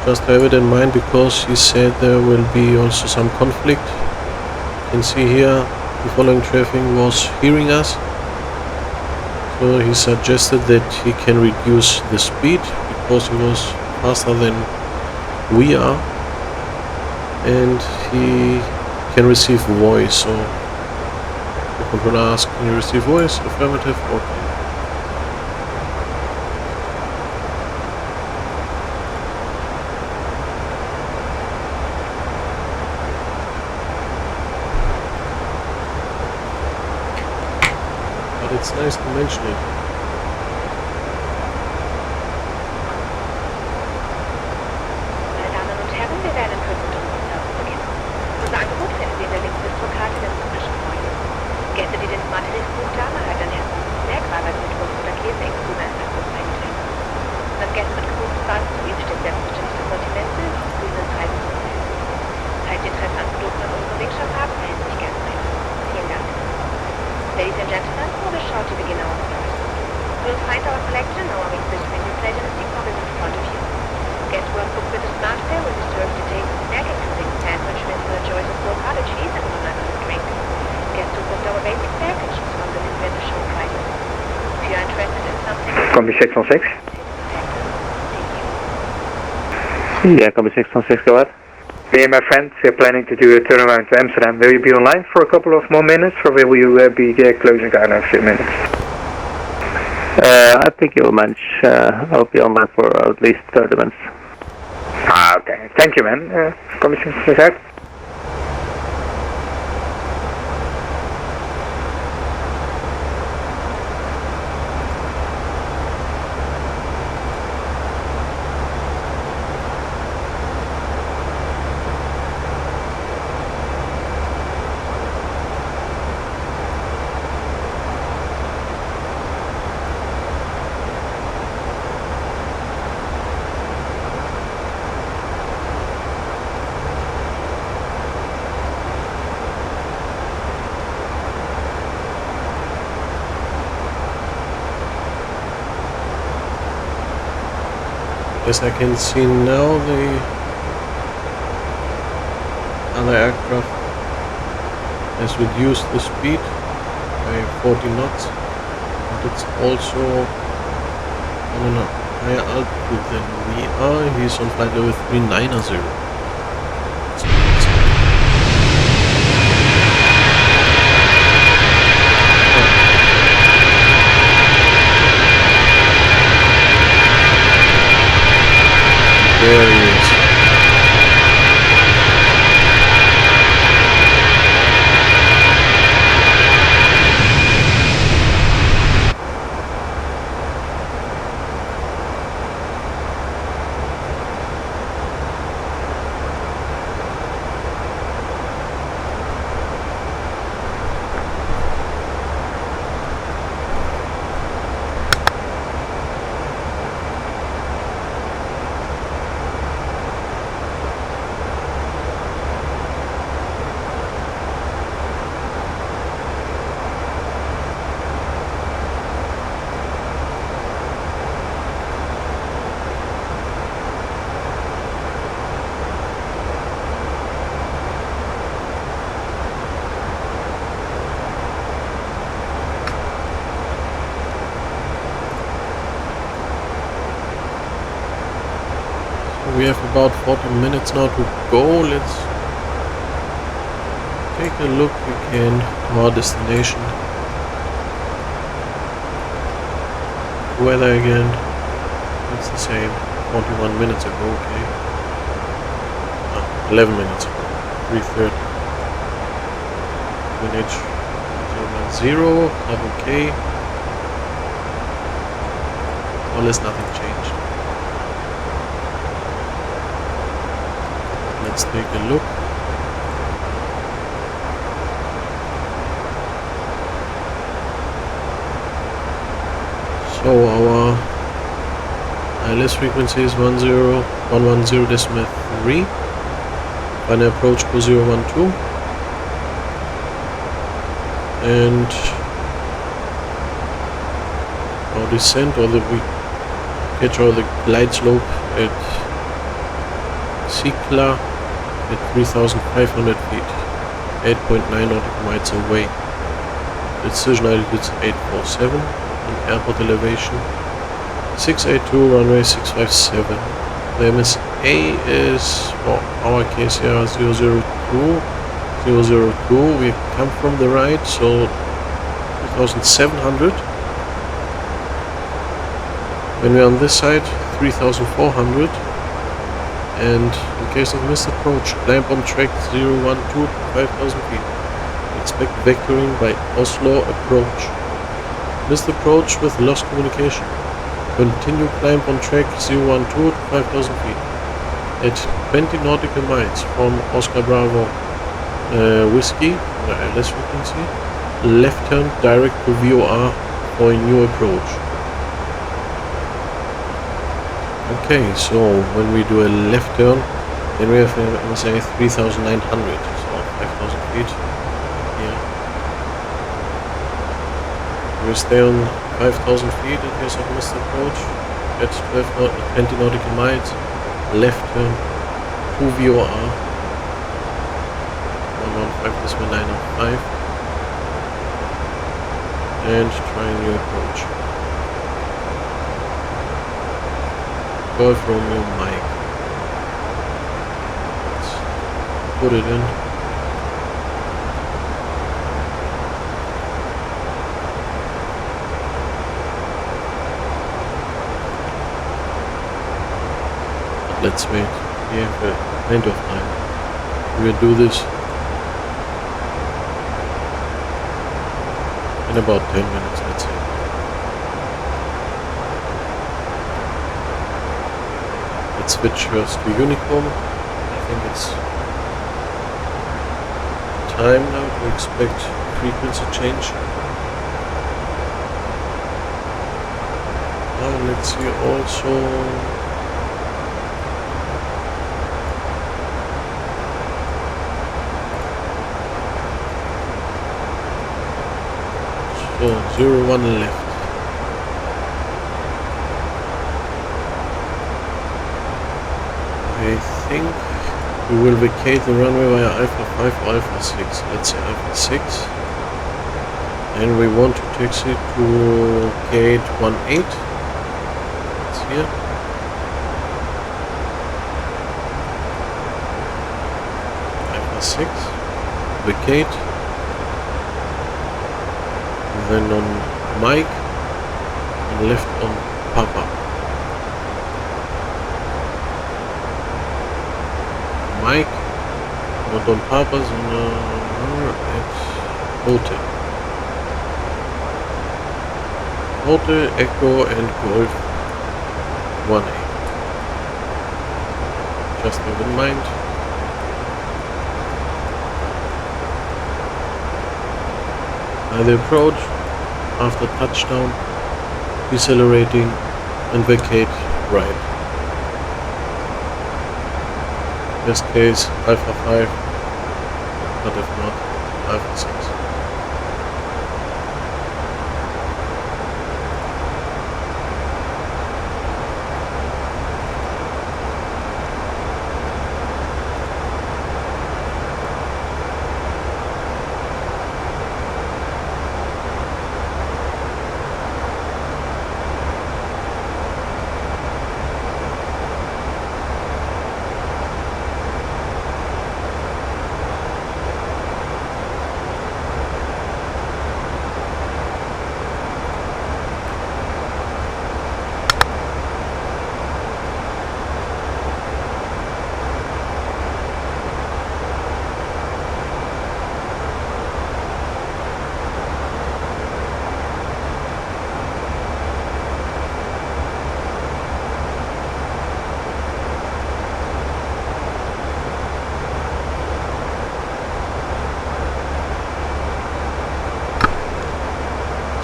Just have it in mind because he said there will be also some conflict. You can see here the following traffic was hearing us. So he suggested that he can reduce the speed because he was faster than we are. And he can receive voice, so the controller asks, can you receive voice? Affirmative, okay. But it's nice to mention it. Meine Damen und Herren, wir werden in Kürze mit unserem Service beginnen. Unser Angebot finden Sie in der linken Distrokarte der Südischen Freunde. Gäste, die den Smart List gebucht haben, erhalten ein herzliches Snack, wahlweise mit Wurst oder Käse inklusive eines alkoholfreien Getränks. Unseren Gästen mit gebuchten Basis zu Ihnen steht selbstverständlich das Sortiment für den ausgewiesenen Preisen zur Verfügung. Falls Sie Interesse an Produkten an unserer Belegschaft haben, melden Sie sich gerne bei uns. Vielen Dank. Ladies and gentlemen, we'll be sure to begin our service. You'll find our collection in our research menu plate in the seat pocket in front of you. Guests who have booked with a smart fare will be served a tasty snack including sandwich with a choice of avocado cheese and one other drink. Guests who booked our basic fare can choose from the list at the show prices. If you are interested in something... Combi 616. Yeah, Combi 616, go ahead. Me and my friends are planning to do a turnaround to Amsterdam. Will you be online for a couple of more minutes, or will you be closing down in a few minutes? I think you'll manage. I'll be online for at least 30 minutes. Ah, okay. Thank you, man. Combi 616 out. As I can see now, the other aircraft has reduced the speed by 40 knots, but it's also on a higher altitude than we are. He's on flight level 390. There he is. we have about 40 minutes now to go. Let's take a look again to our destination. Weather again. It's the same. 41 minutes ago, okay. 11 minutes ago. 3:30. Minute 010, double K. More or less nothing changed. Let's take a look. So our ILS frequency is 110.3. Final approach for 012. And our descent, or we catch all the glide slope at Sikla at 3,500 feet, 8.9 nautical miles away. Decision altitude is 847, and airport elevation 682, runway 657. The MSA is, for our case here, 002. 002, we come from the right, so 2,700. When we're on this side, 3,400. And in case of missed approach, climb on track 012 to 5,000 feet. Expect vectoring by Oslo approach. Missed approach with lost communication. Continue climb on track 012 to 5,000 feet. At 20 nautical miles from Oscar Bravo Whiskey, the ILS frequency, left turn direct to VOR for a new approach. Okay, so when we do a left turn, then we have, say, 3,900, so 5,000 feet here. We stay on 5,000 feet in case of missed approach at 20 nautical miles, left turn to VOR. 115.905 and try a new approach. Golf Romeo Mike. Let's put it in. But let's wait. We have plenty of time. We'll do this in about 10 minutes, let's say. Let's switch first to Unicorn. I think it's time now to expect frequency change. Now let's see also. So 01 left. I think we will vacate the runway via Alpha 5 or Alpha 6. Let's say Alpha 6. And we want to taxi to gate 18. It's here. Alpha 6. Vacate. Then on Mike, and left on Papa. Mike, not on Papa's, on at Hotel. Hotel, Echo and Golf 1A. Just have in mind. By the approach, after touchdown, decelerating and vacate right. Best case Alpha 5, but if not, Alpha 6.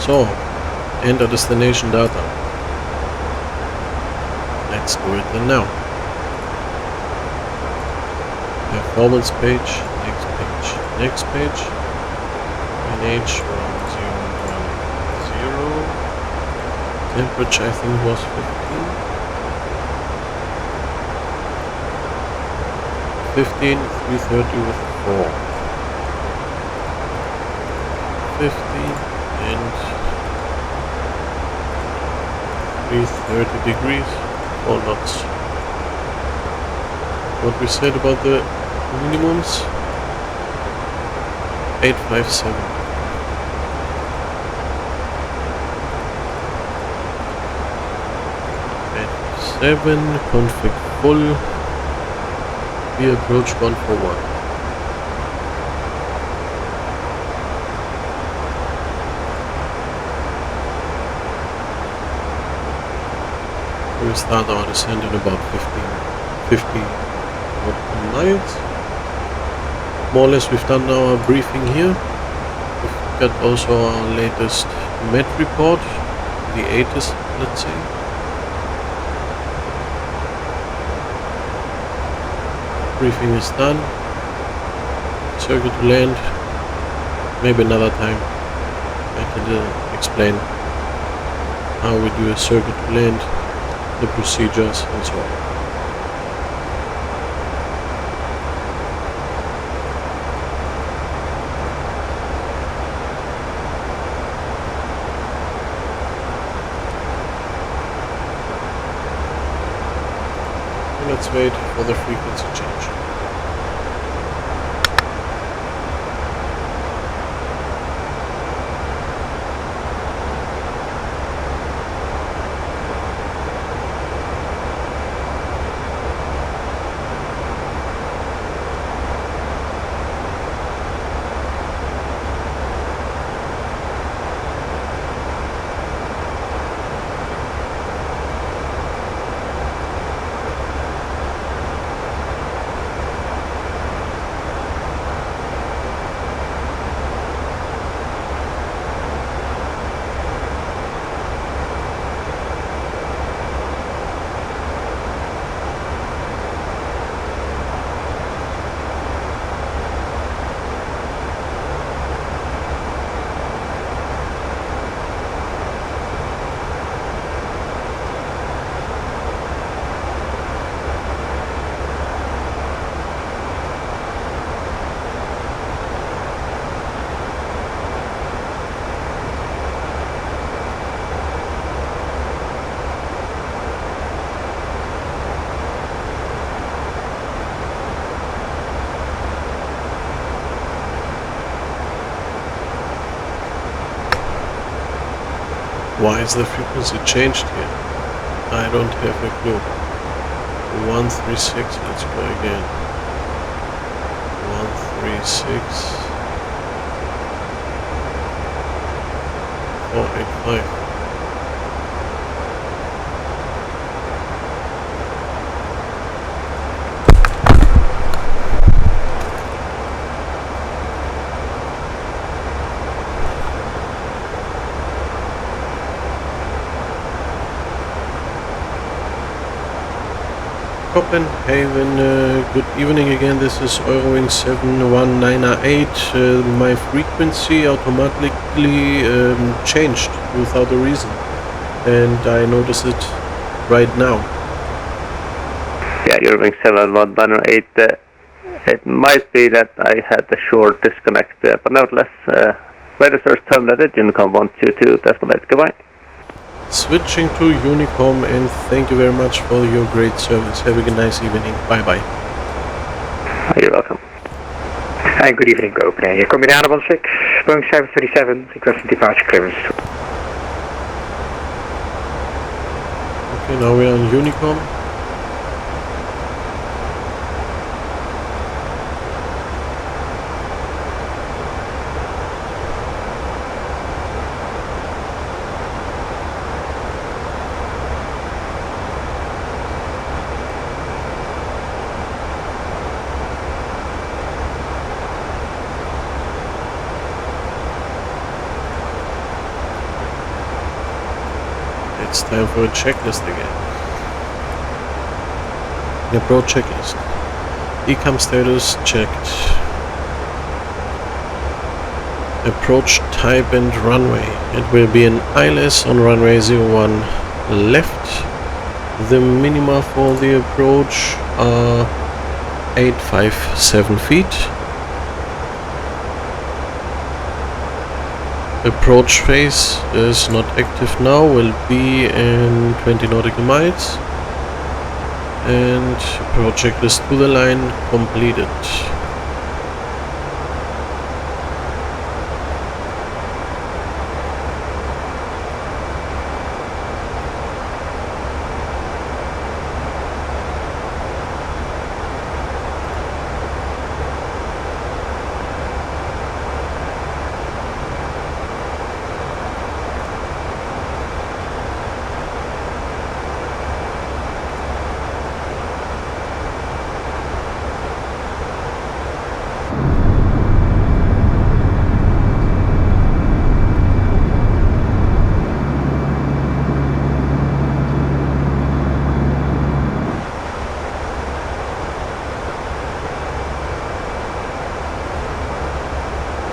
So, enter destination data. Let's do it then now. Performance page, next page, next page. NH 1010. Temperature I think was 15. 330 with 4. 15 and 330 degrees, 4 knots. What we said about the minimums? 857. 857, config full. We approach 141. We start our descent in about 50 miles. More or less we've done our briefing here. We've got also our latest MET report, the 8th, let's say. Briefing is done. Circuit to land. Maybe another time I can explain how we do a circuit to land, the procedures and so on. Let's wait for the frequency change. Why is the frequency changed here? I don't have a clue. 136, let's go again. 136 485. Copenhagen, good evening again. This is Eurowings 71908. My frequency automatically changed without a reason, and I notice it right now. Yeah, Eurowings 71908. It might be that I had a short disconnect, but nevertheless, registers terminated. Unicom 122, escalate, goodbye. Switching to Unicom, and thank you very much for your great service. Have a nice evening. Bye bye. You're welcome. Hi, good evening, Copenhagen. You're coming down on 16, Boeing 737, requesting departure clearance. Okay, now we're on Unicom. it's time for a checklist again. The approach checklist. ECAM status checked. Approach type and runway. It will be an ILS on runway 01 left. The minima for the approach are 857 feet. Approach phase is not active now, will be in 20 nautical miles. And approach checklist to the line completed.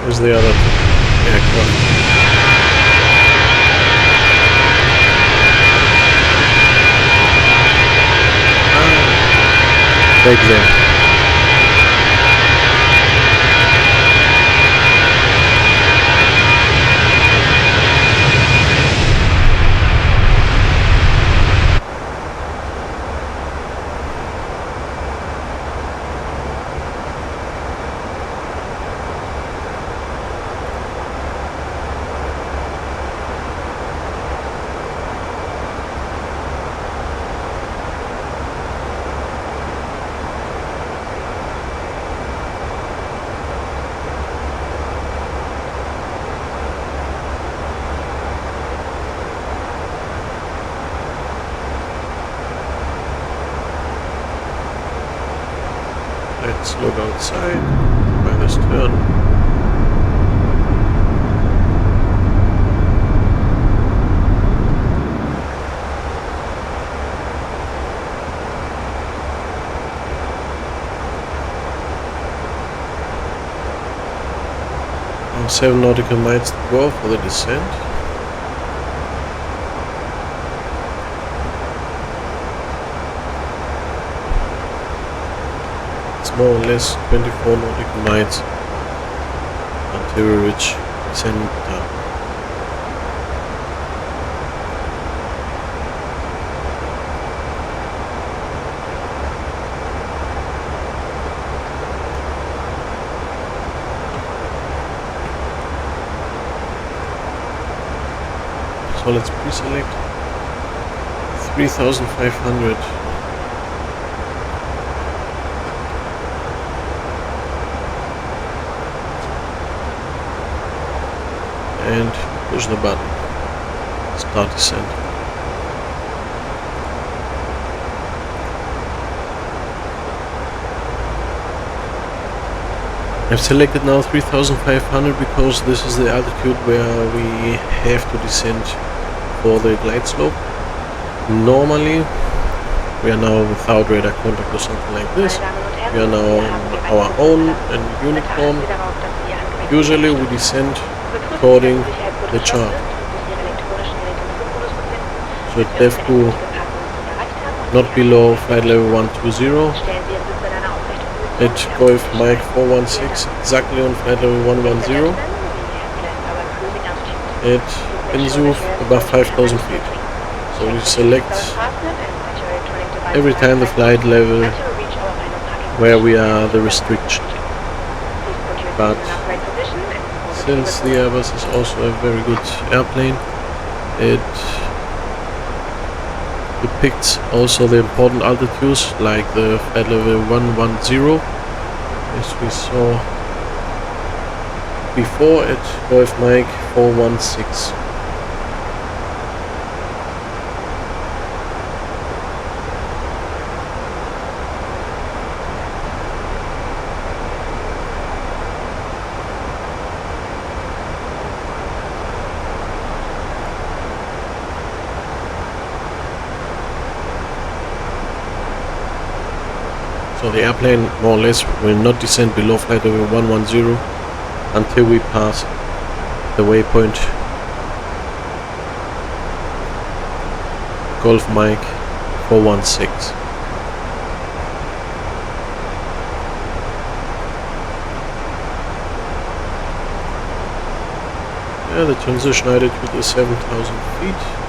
Here's the other aircraft. Back there. Let's look outside by this turn. Now 7 nautical miles to go for the descent. More or less 24 nautical miles until we reach center. So let's pre-select 3,500. And push the button. Start descent. I've selected now 3,500 because this is the altitude where we have to descend for the glide slope. Normally, we are now without radar contact or something like this. We are now on our own and unicorn. Usually we descend according the chart. So DEF2 not below flight level 120. At Golf Mike 416 exactly on flight level 110. At Inzuf above 5,000 feet. So we select every time the flight level where we are the restriction. But since the Airbus is also a very good airplane, it depicts also the important altitudes like the flight level 110, as we saw before at Golf Mike 416. So the airplane more or less will not descend below flight level 110 until we pass the waypoint Golf Mike 416. Yeah, the transition altitude is 7,000 feet.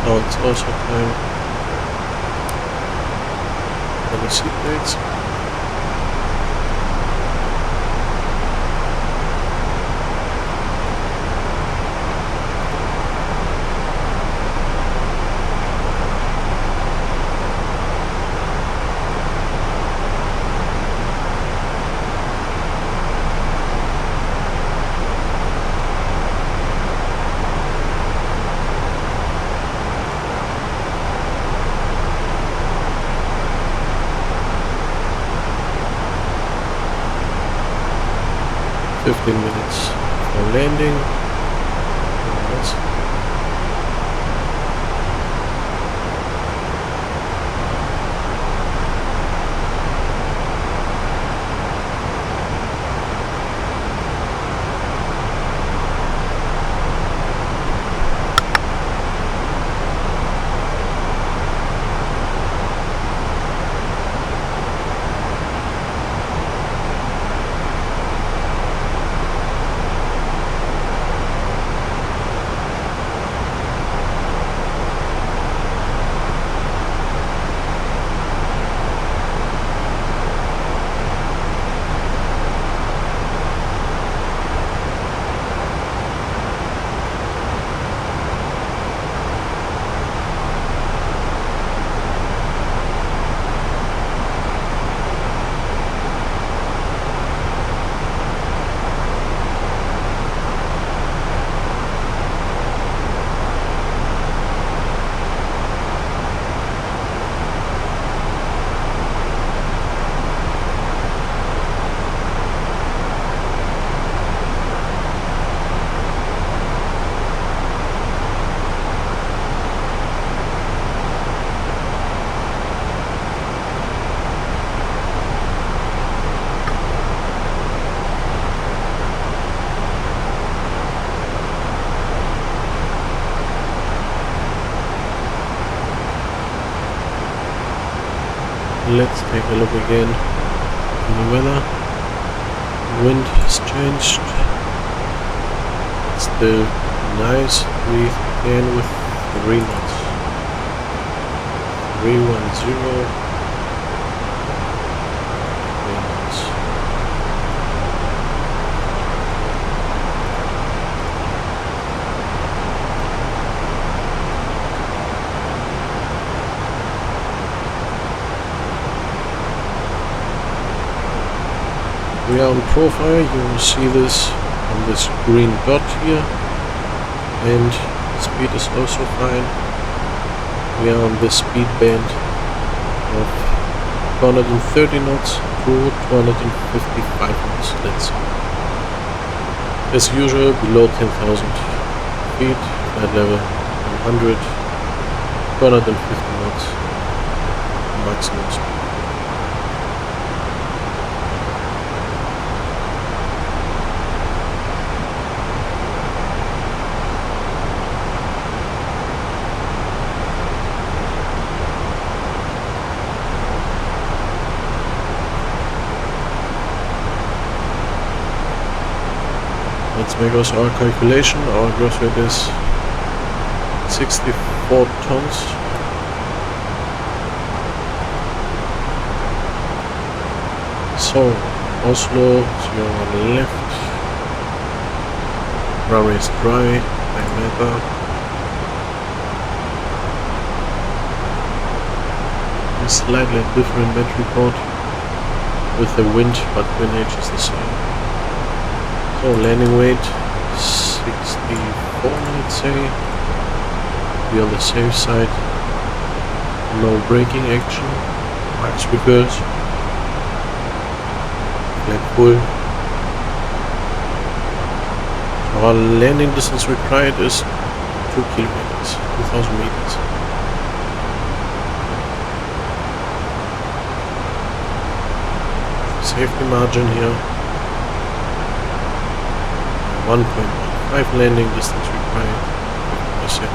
Now it's also time for the seat plates. Minutes for landing. Let's take a look again at the weather. Wind has changed. It's still nice. We can with 3 knots. 310. 3 knots. We are on profile. You will see this on this green dot here, and speed is also fine. We are on the speed band of 230 knots to 255 knots. Let's see. As usual, below 10,000 feet, flight level 100, 250 knots maximum speed. Let's make also our calculation. Our gross weight is 64 tons. So, Oslo is here on the left. Runway is dry, diameter. A slightly different net report with the wind, but wind edge is the same. So landing weight 64, let's say. Be on the safe side. No braking action. Max reverse. Flat full. Our landing distance required is 2 kilometers, 2,000 meters. Safety margin here. 1.15 landing distance required, 50%.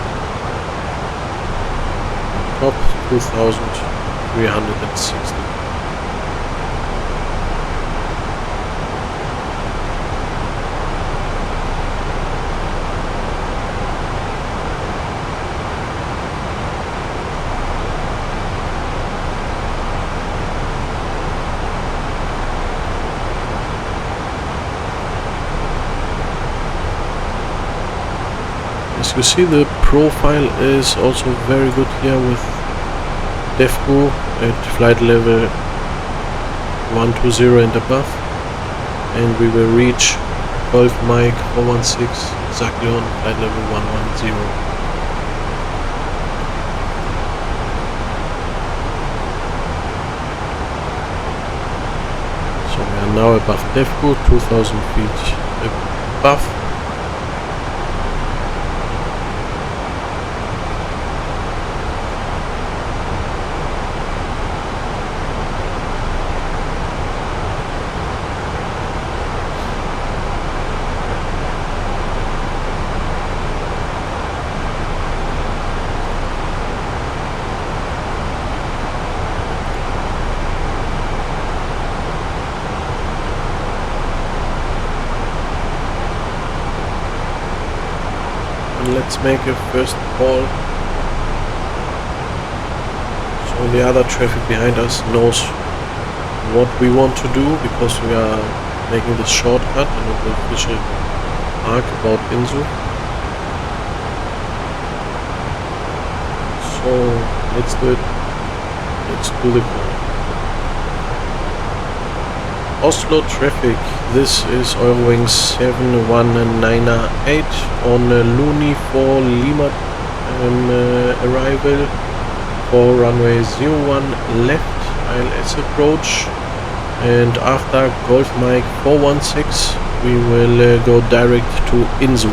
On top, 2,360. As you see, the profile is also very good here with DEFCO at flight level 120 and above, and we will reach Golf Mike 416 exactly on flight level 110. So we are now above DEFCO, 2000 feet above. Let's make a first call, so the other traffic behind us knows what we want to do, because we are making this shortcut and not the official arc about Inzu. So let's do it. Let's do the call. Oslo traffic, this is Eurowings 7198 on Luni for Lima arrival for runway 01 left, ILS approach, and after Golf Mike 416 we will go direct to Inzu,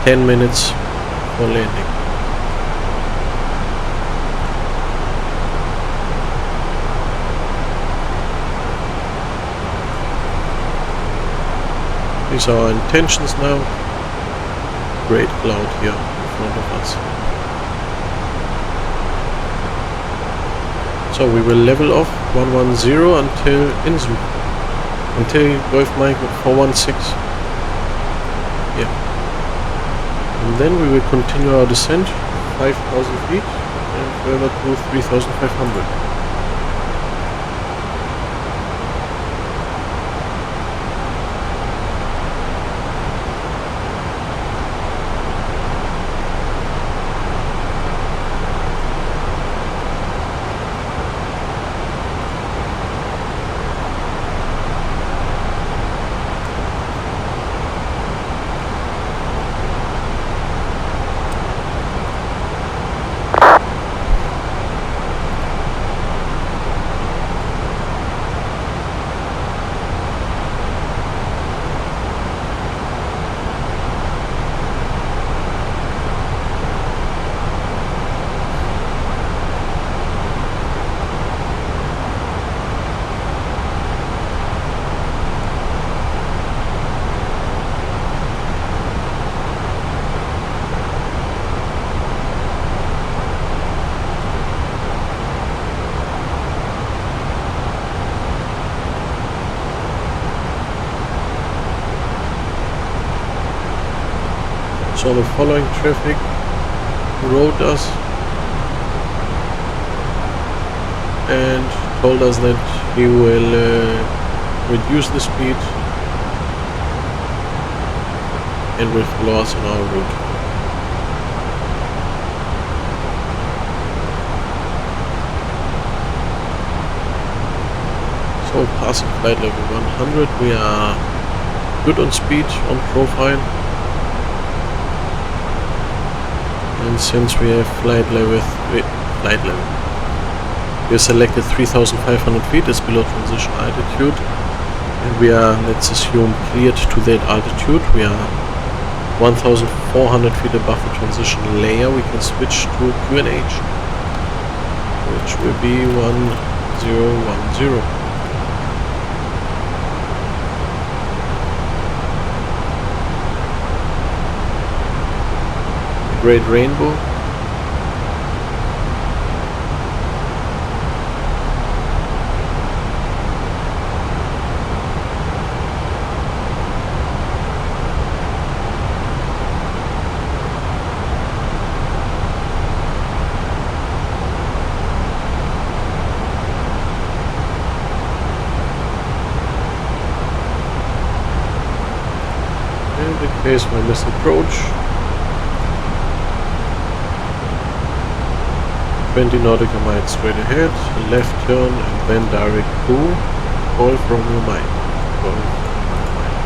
10 minutes for landing. These are our intentions now. Great cloud here in front of us. So we will level off 110 until Inzu, until Golf Mike 416. Yeah. And then we will continue our descent 5,000 feet and further to 3,500. So the following traffic wrote us and told us that he will reduce the speed and will follow us on our route. So passing flight level 100, we are good on speed, on profile. And since we have flight level, we selected 3,500 feet as below transition altitude, and we are, let's assume, cleared to that altitude. We are 1,400 feet above the transition layer. We can switch to QNH, which will be 1010. Great rainbow. In the case my missed approach. 20 nautical miles straight ahead, left turn and then direct crew. Call from your mind. Call from your mind.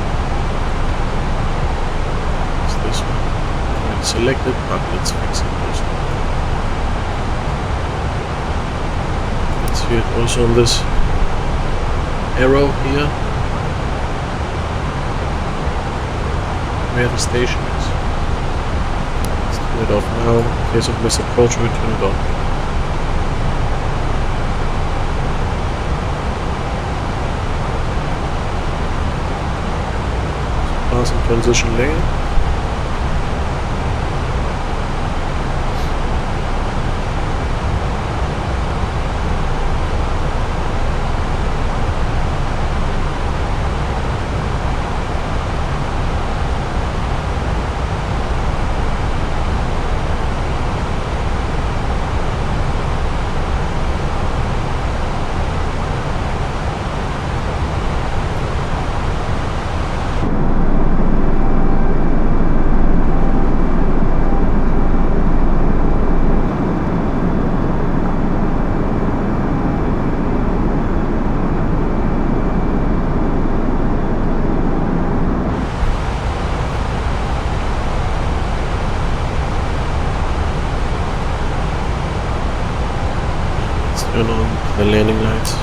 It's this one. Already selected, but let's fix it also. Let's see it also on this arrow here. Where the station is. Let's turn it off now. In case of misapproach, we turn it on. Passing transition layer. Turn on the landing lights.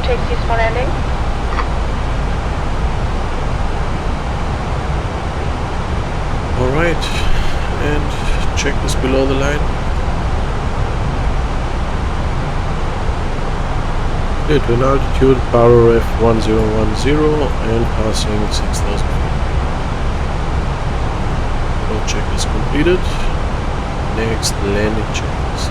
Taxis for landing. Alright, and check this below the line. Clear to an altitude, power ref 1010 and passing 6000 feet. Load check is completed. Next, landing checklist.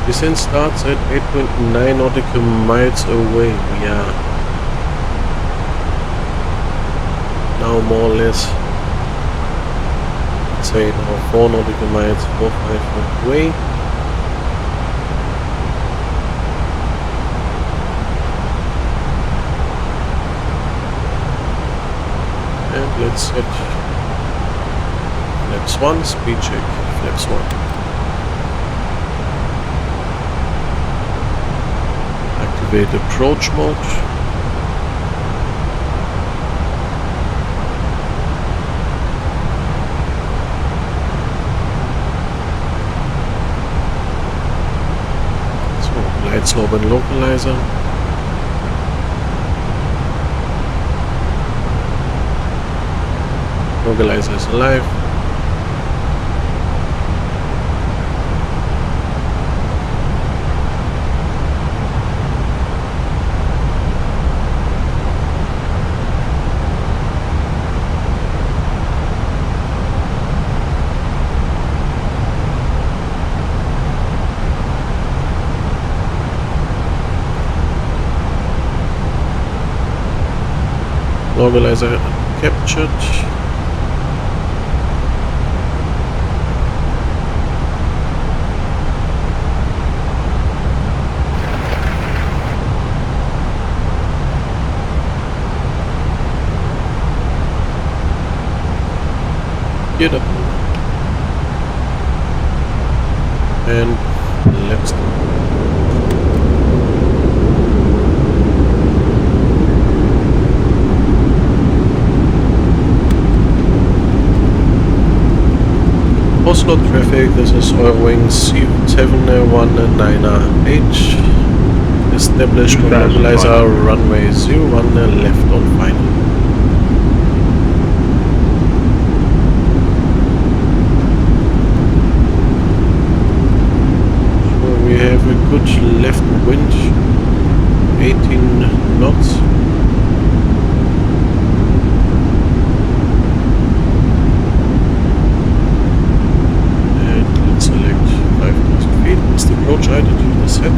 Descent starts at 8.9 nautical miles away. We are now more or less, let's say now 4 nautical miles, 4-5 away. And let's set flaps 1, speed check, flaps 1. Activate approach mode. So, light slope and localizer. Localizer is alive. Localizer captured. Get up. And Let's go. Oslo traffic, this is Eurowings C719H, established on mobilizer runway 01 left on final. So we have a good left wind, 18 knots. Is the approach altitude is set.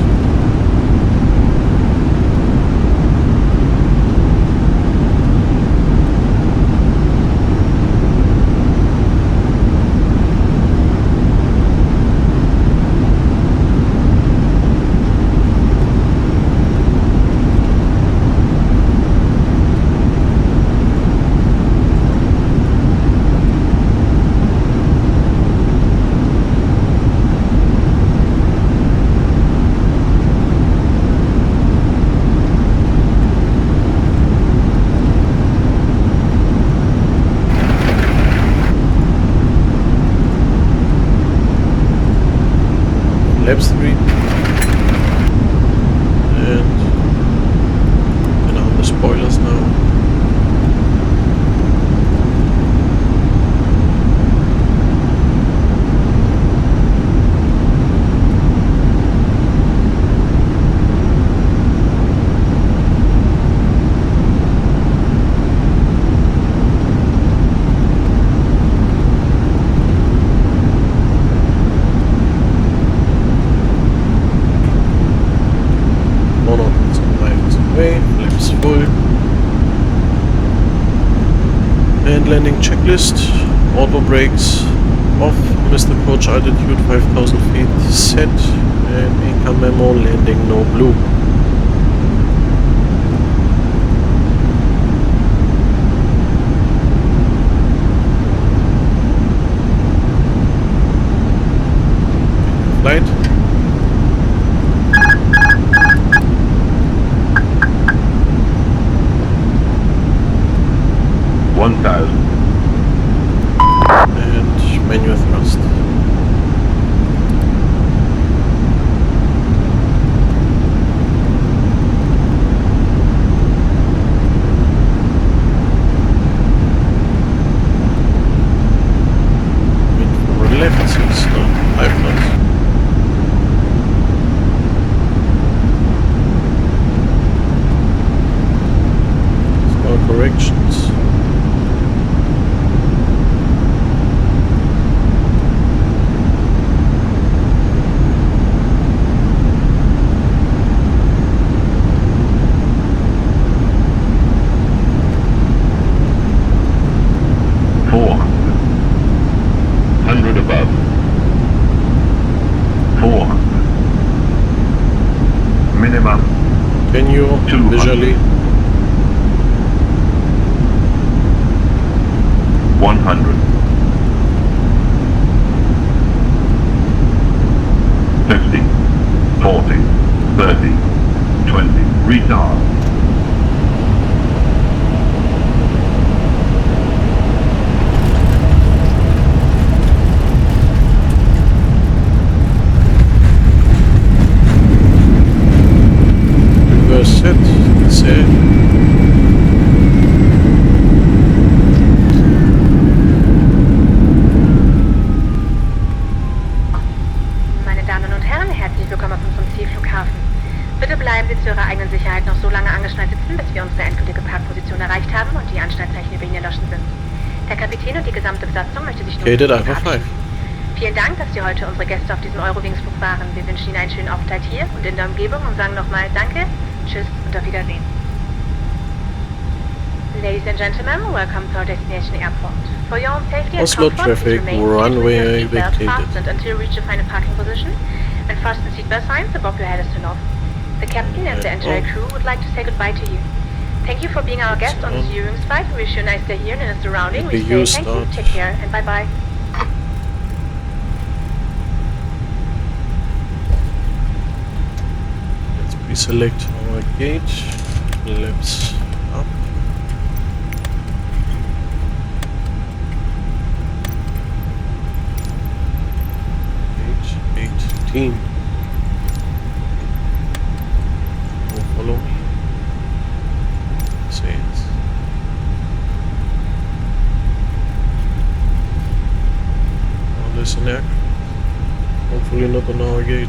Laps 3 and on the spoilers now. And landing checklist, auto brakes off, missed approach altitude 5000 feet set, and income memo, landing no blue. Flight. And manual thrust. Wind from the left, 6 knots, 5 knots. Small corrections. Can you visually? 100. 50. 40. 30. 20. Retard. Set, set. Meine Damen und Herren, herzlich willkommen auf unserem Zielflughafen. Bitte bleiben Sie zu Ihrer eigenen Sicherheit noch so lange angeschnallt sitzen, bis wir unsere endgültige Parkposition erreicht haben und die Anschnallzeichen über Ihnen erloschen sind. Der Kapitän und die gesamte Besatzung möchte sich nun verabschieden. Vielen Dank, dass Sie heute unsere Gäste auf diesem Eurowings-Flug waren. Wir wünschen Ihnen einen schönen Aufenthalt hier und in der Umgebung und sagen nochmal Danke, Tschüss und auf Wiedersehen. Ladies and gentlemen, welcome to our destination airport. For your own safety and Oslo comfort, traffic, please remain runway seated with your seatbelt vacated. fastened until you reach a final parking position and fasten seatbelt signs above your head is turned off. The captain and the entire crew would like to say goodbye to you. Thank you for being our guest on this Eurowings flight. We wish you a nice day here and in the surrounding. We say thank you, take care, and bye-bye. We select our gate, flaps up. Gate 18. Oh, follow me. Say it. Oh, there's an aircraft. Hopefully not on our gate.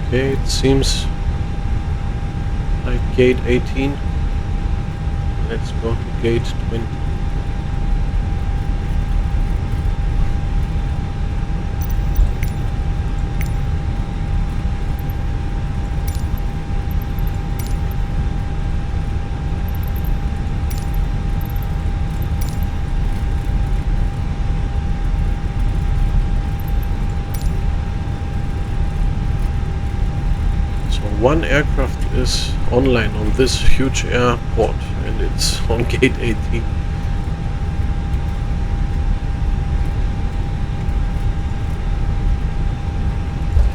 Okay, it seems like gate 18. Let's go to gate 20. One aircraft is online on this huge airport and it's on gate 18.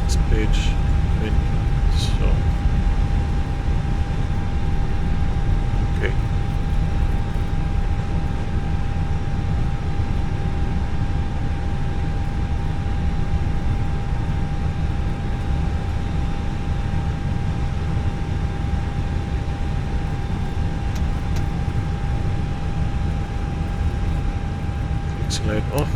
Next page 20. So okay. Light off.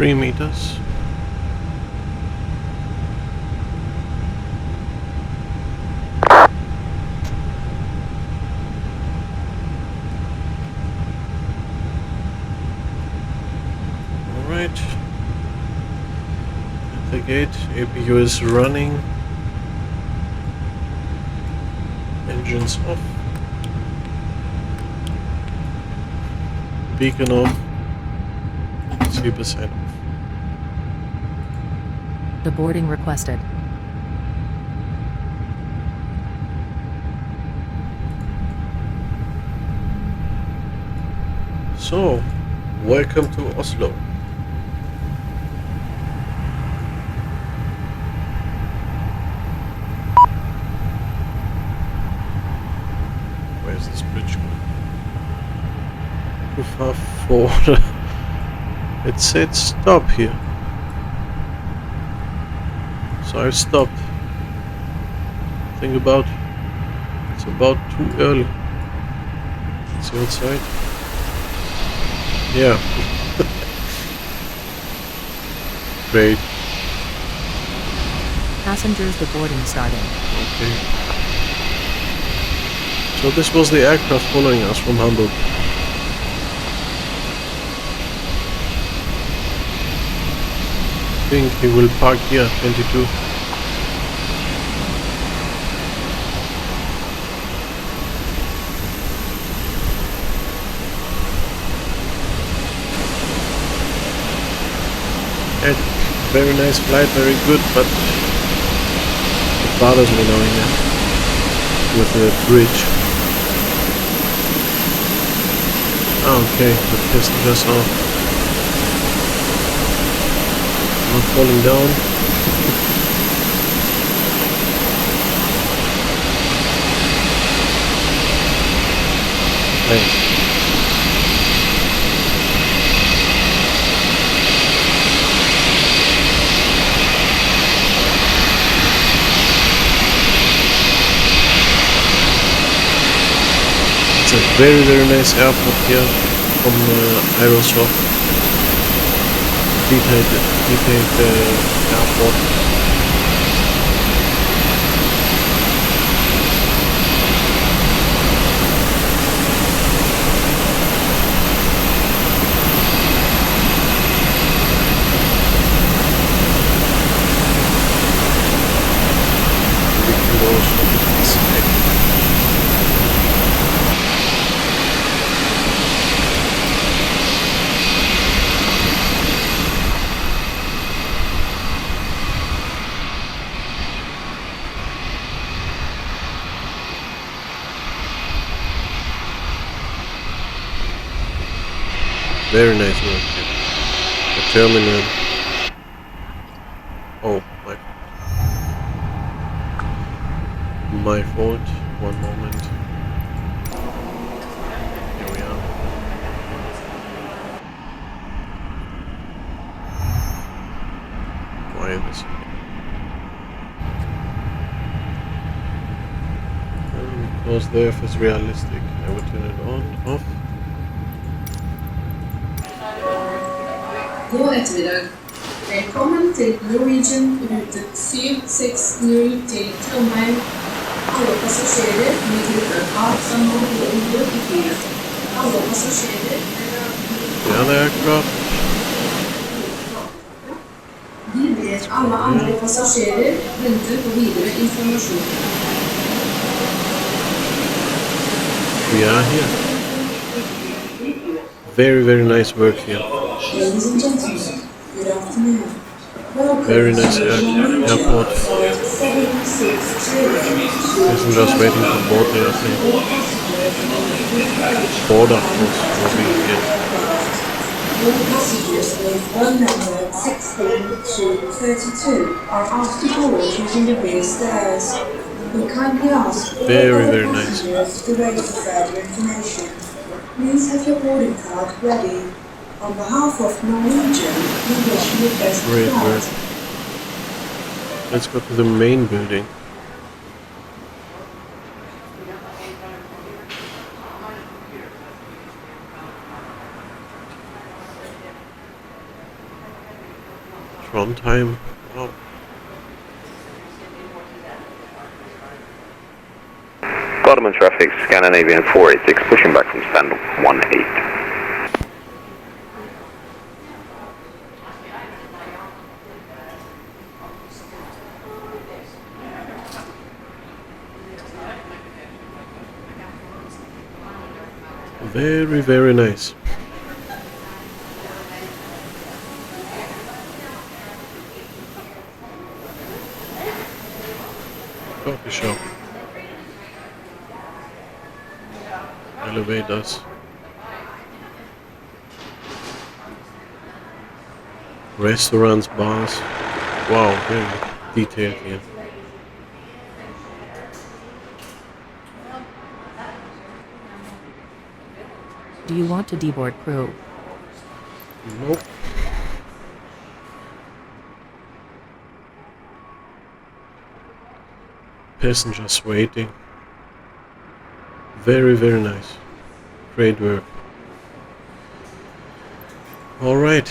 Three meters. Alright. At the gate, APU is running. Engines off. Beacon off. 3% off. The boarding requested. So, welcome to Oslo. Where's this bridge going? Too far forward. It said stop here. So I stopped. Think about it's about too early. Let's see outside. Yeah. Great. Passengers, the boarding started. Okay. So this was the aircraft following us from Hamburg. I think he will park here, 22. And very nice flight, very good, but it bothers me now here with the bridge. Okay, the passengers are not falling down. Nice. It's a very nice airport here from Aerosoft. Detailed airport. Very nice work here. The terminal. Oh, my fault. One moment. Here we are. Why this? Because the FSRealistic. I will turn it on, off. God eftermiddag. Välkommen till Norwegian rute 760 till Trondheim. Alla passagerare med gruppen A som har under i flyget. Alla passagerare The other aircraft. Vi ber alla andra passagerare vänta på vidare information. We are here. Very nice work here. Ladies and gentlemen, good afternoon. Welcome Very nice to airport. 760. Passengers waiting to board the airplane. Board, of course, will be here. All passengers with one number 16 to 32 are asked to board using the rear stairs. We kindly ask all Very other nice. passengers to wait for further information. Please have your boarding card ready. On behalf of Norwegian, we wish you the best Great flight. work. Let's go to the main building. Trondheim. Wow. Common traffic, Scandinavian 486, pushing back from stand 18. Very nice. Coffee shop. Elevators. Restaurants, bars. Wow, very detailed here. Do you want to deboard crew? Nope. Passengers waiting. Very nice. Great work. All right.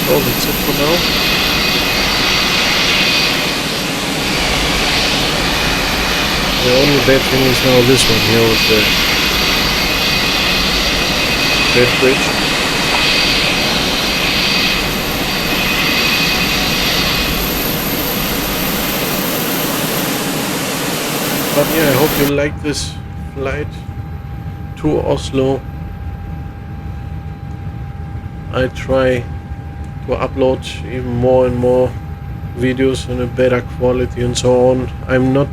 So that's it for now. The only bad thing is now this one here with the red bridge. But yeah, I hope you like this flight to Oslo. I try to upload even more and more videos in a better quality and so on. I'm not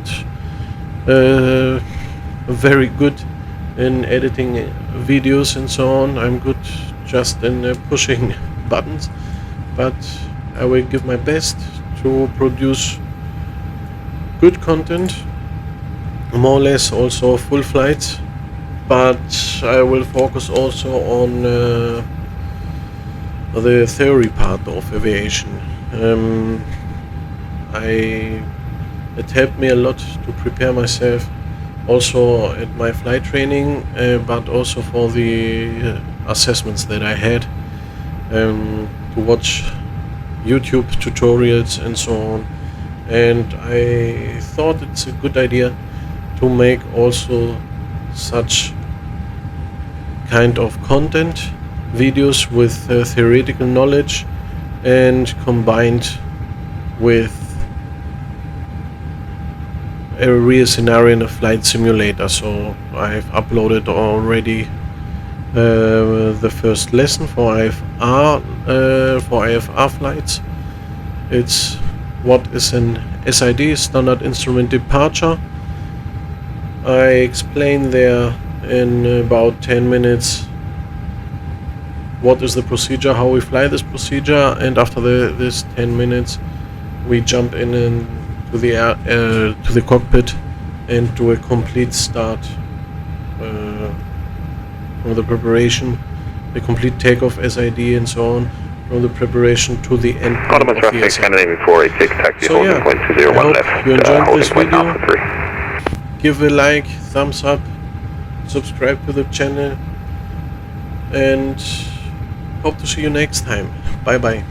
very good in editing videos and so on. I'm good just in pushing buttons, but I will give my best to produce good content, more or less also full flights, but I will focus also on the theory part of aviation. It helped me a lot to prepare myself also at my flight training, but also for the assessments that I had, to watch YouTube tutorials and so on. And I thought it's a good idea to make also such kind of content, videos with theoretical knowledge and combined with a real scenario in a flight simulator. So I've uploaded already the first lesson for IFR flights. It's what is an SID, Standard Instrument Departure. I explain there in about 10 minutes what is the procedure, how we fly this procedure, and after this 10 minutes we jump in to the cockpit and do a complete start from the preparation, the complete takeoff SID and so on, from the preparation to the end of the SID. So yeah, I hope you enjoyed this video. Give a like, thumbs up, subscribe to the channel, and hope to see you next time. Bye bye.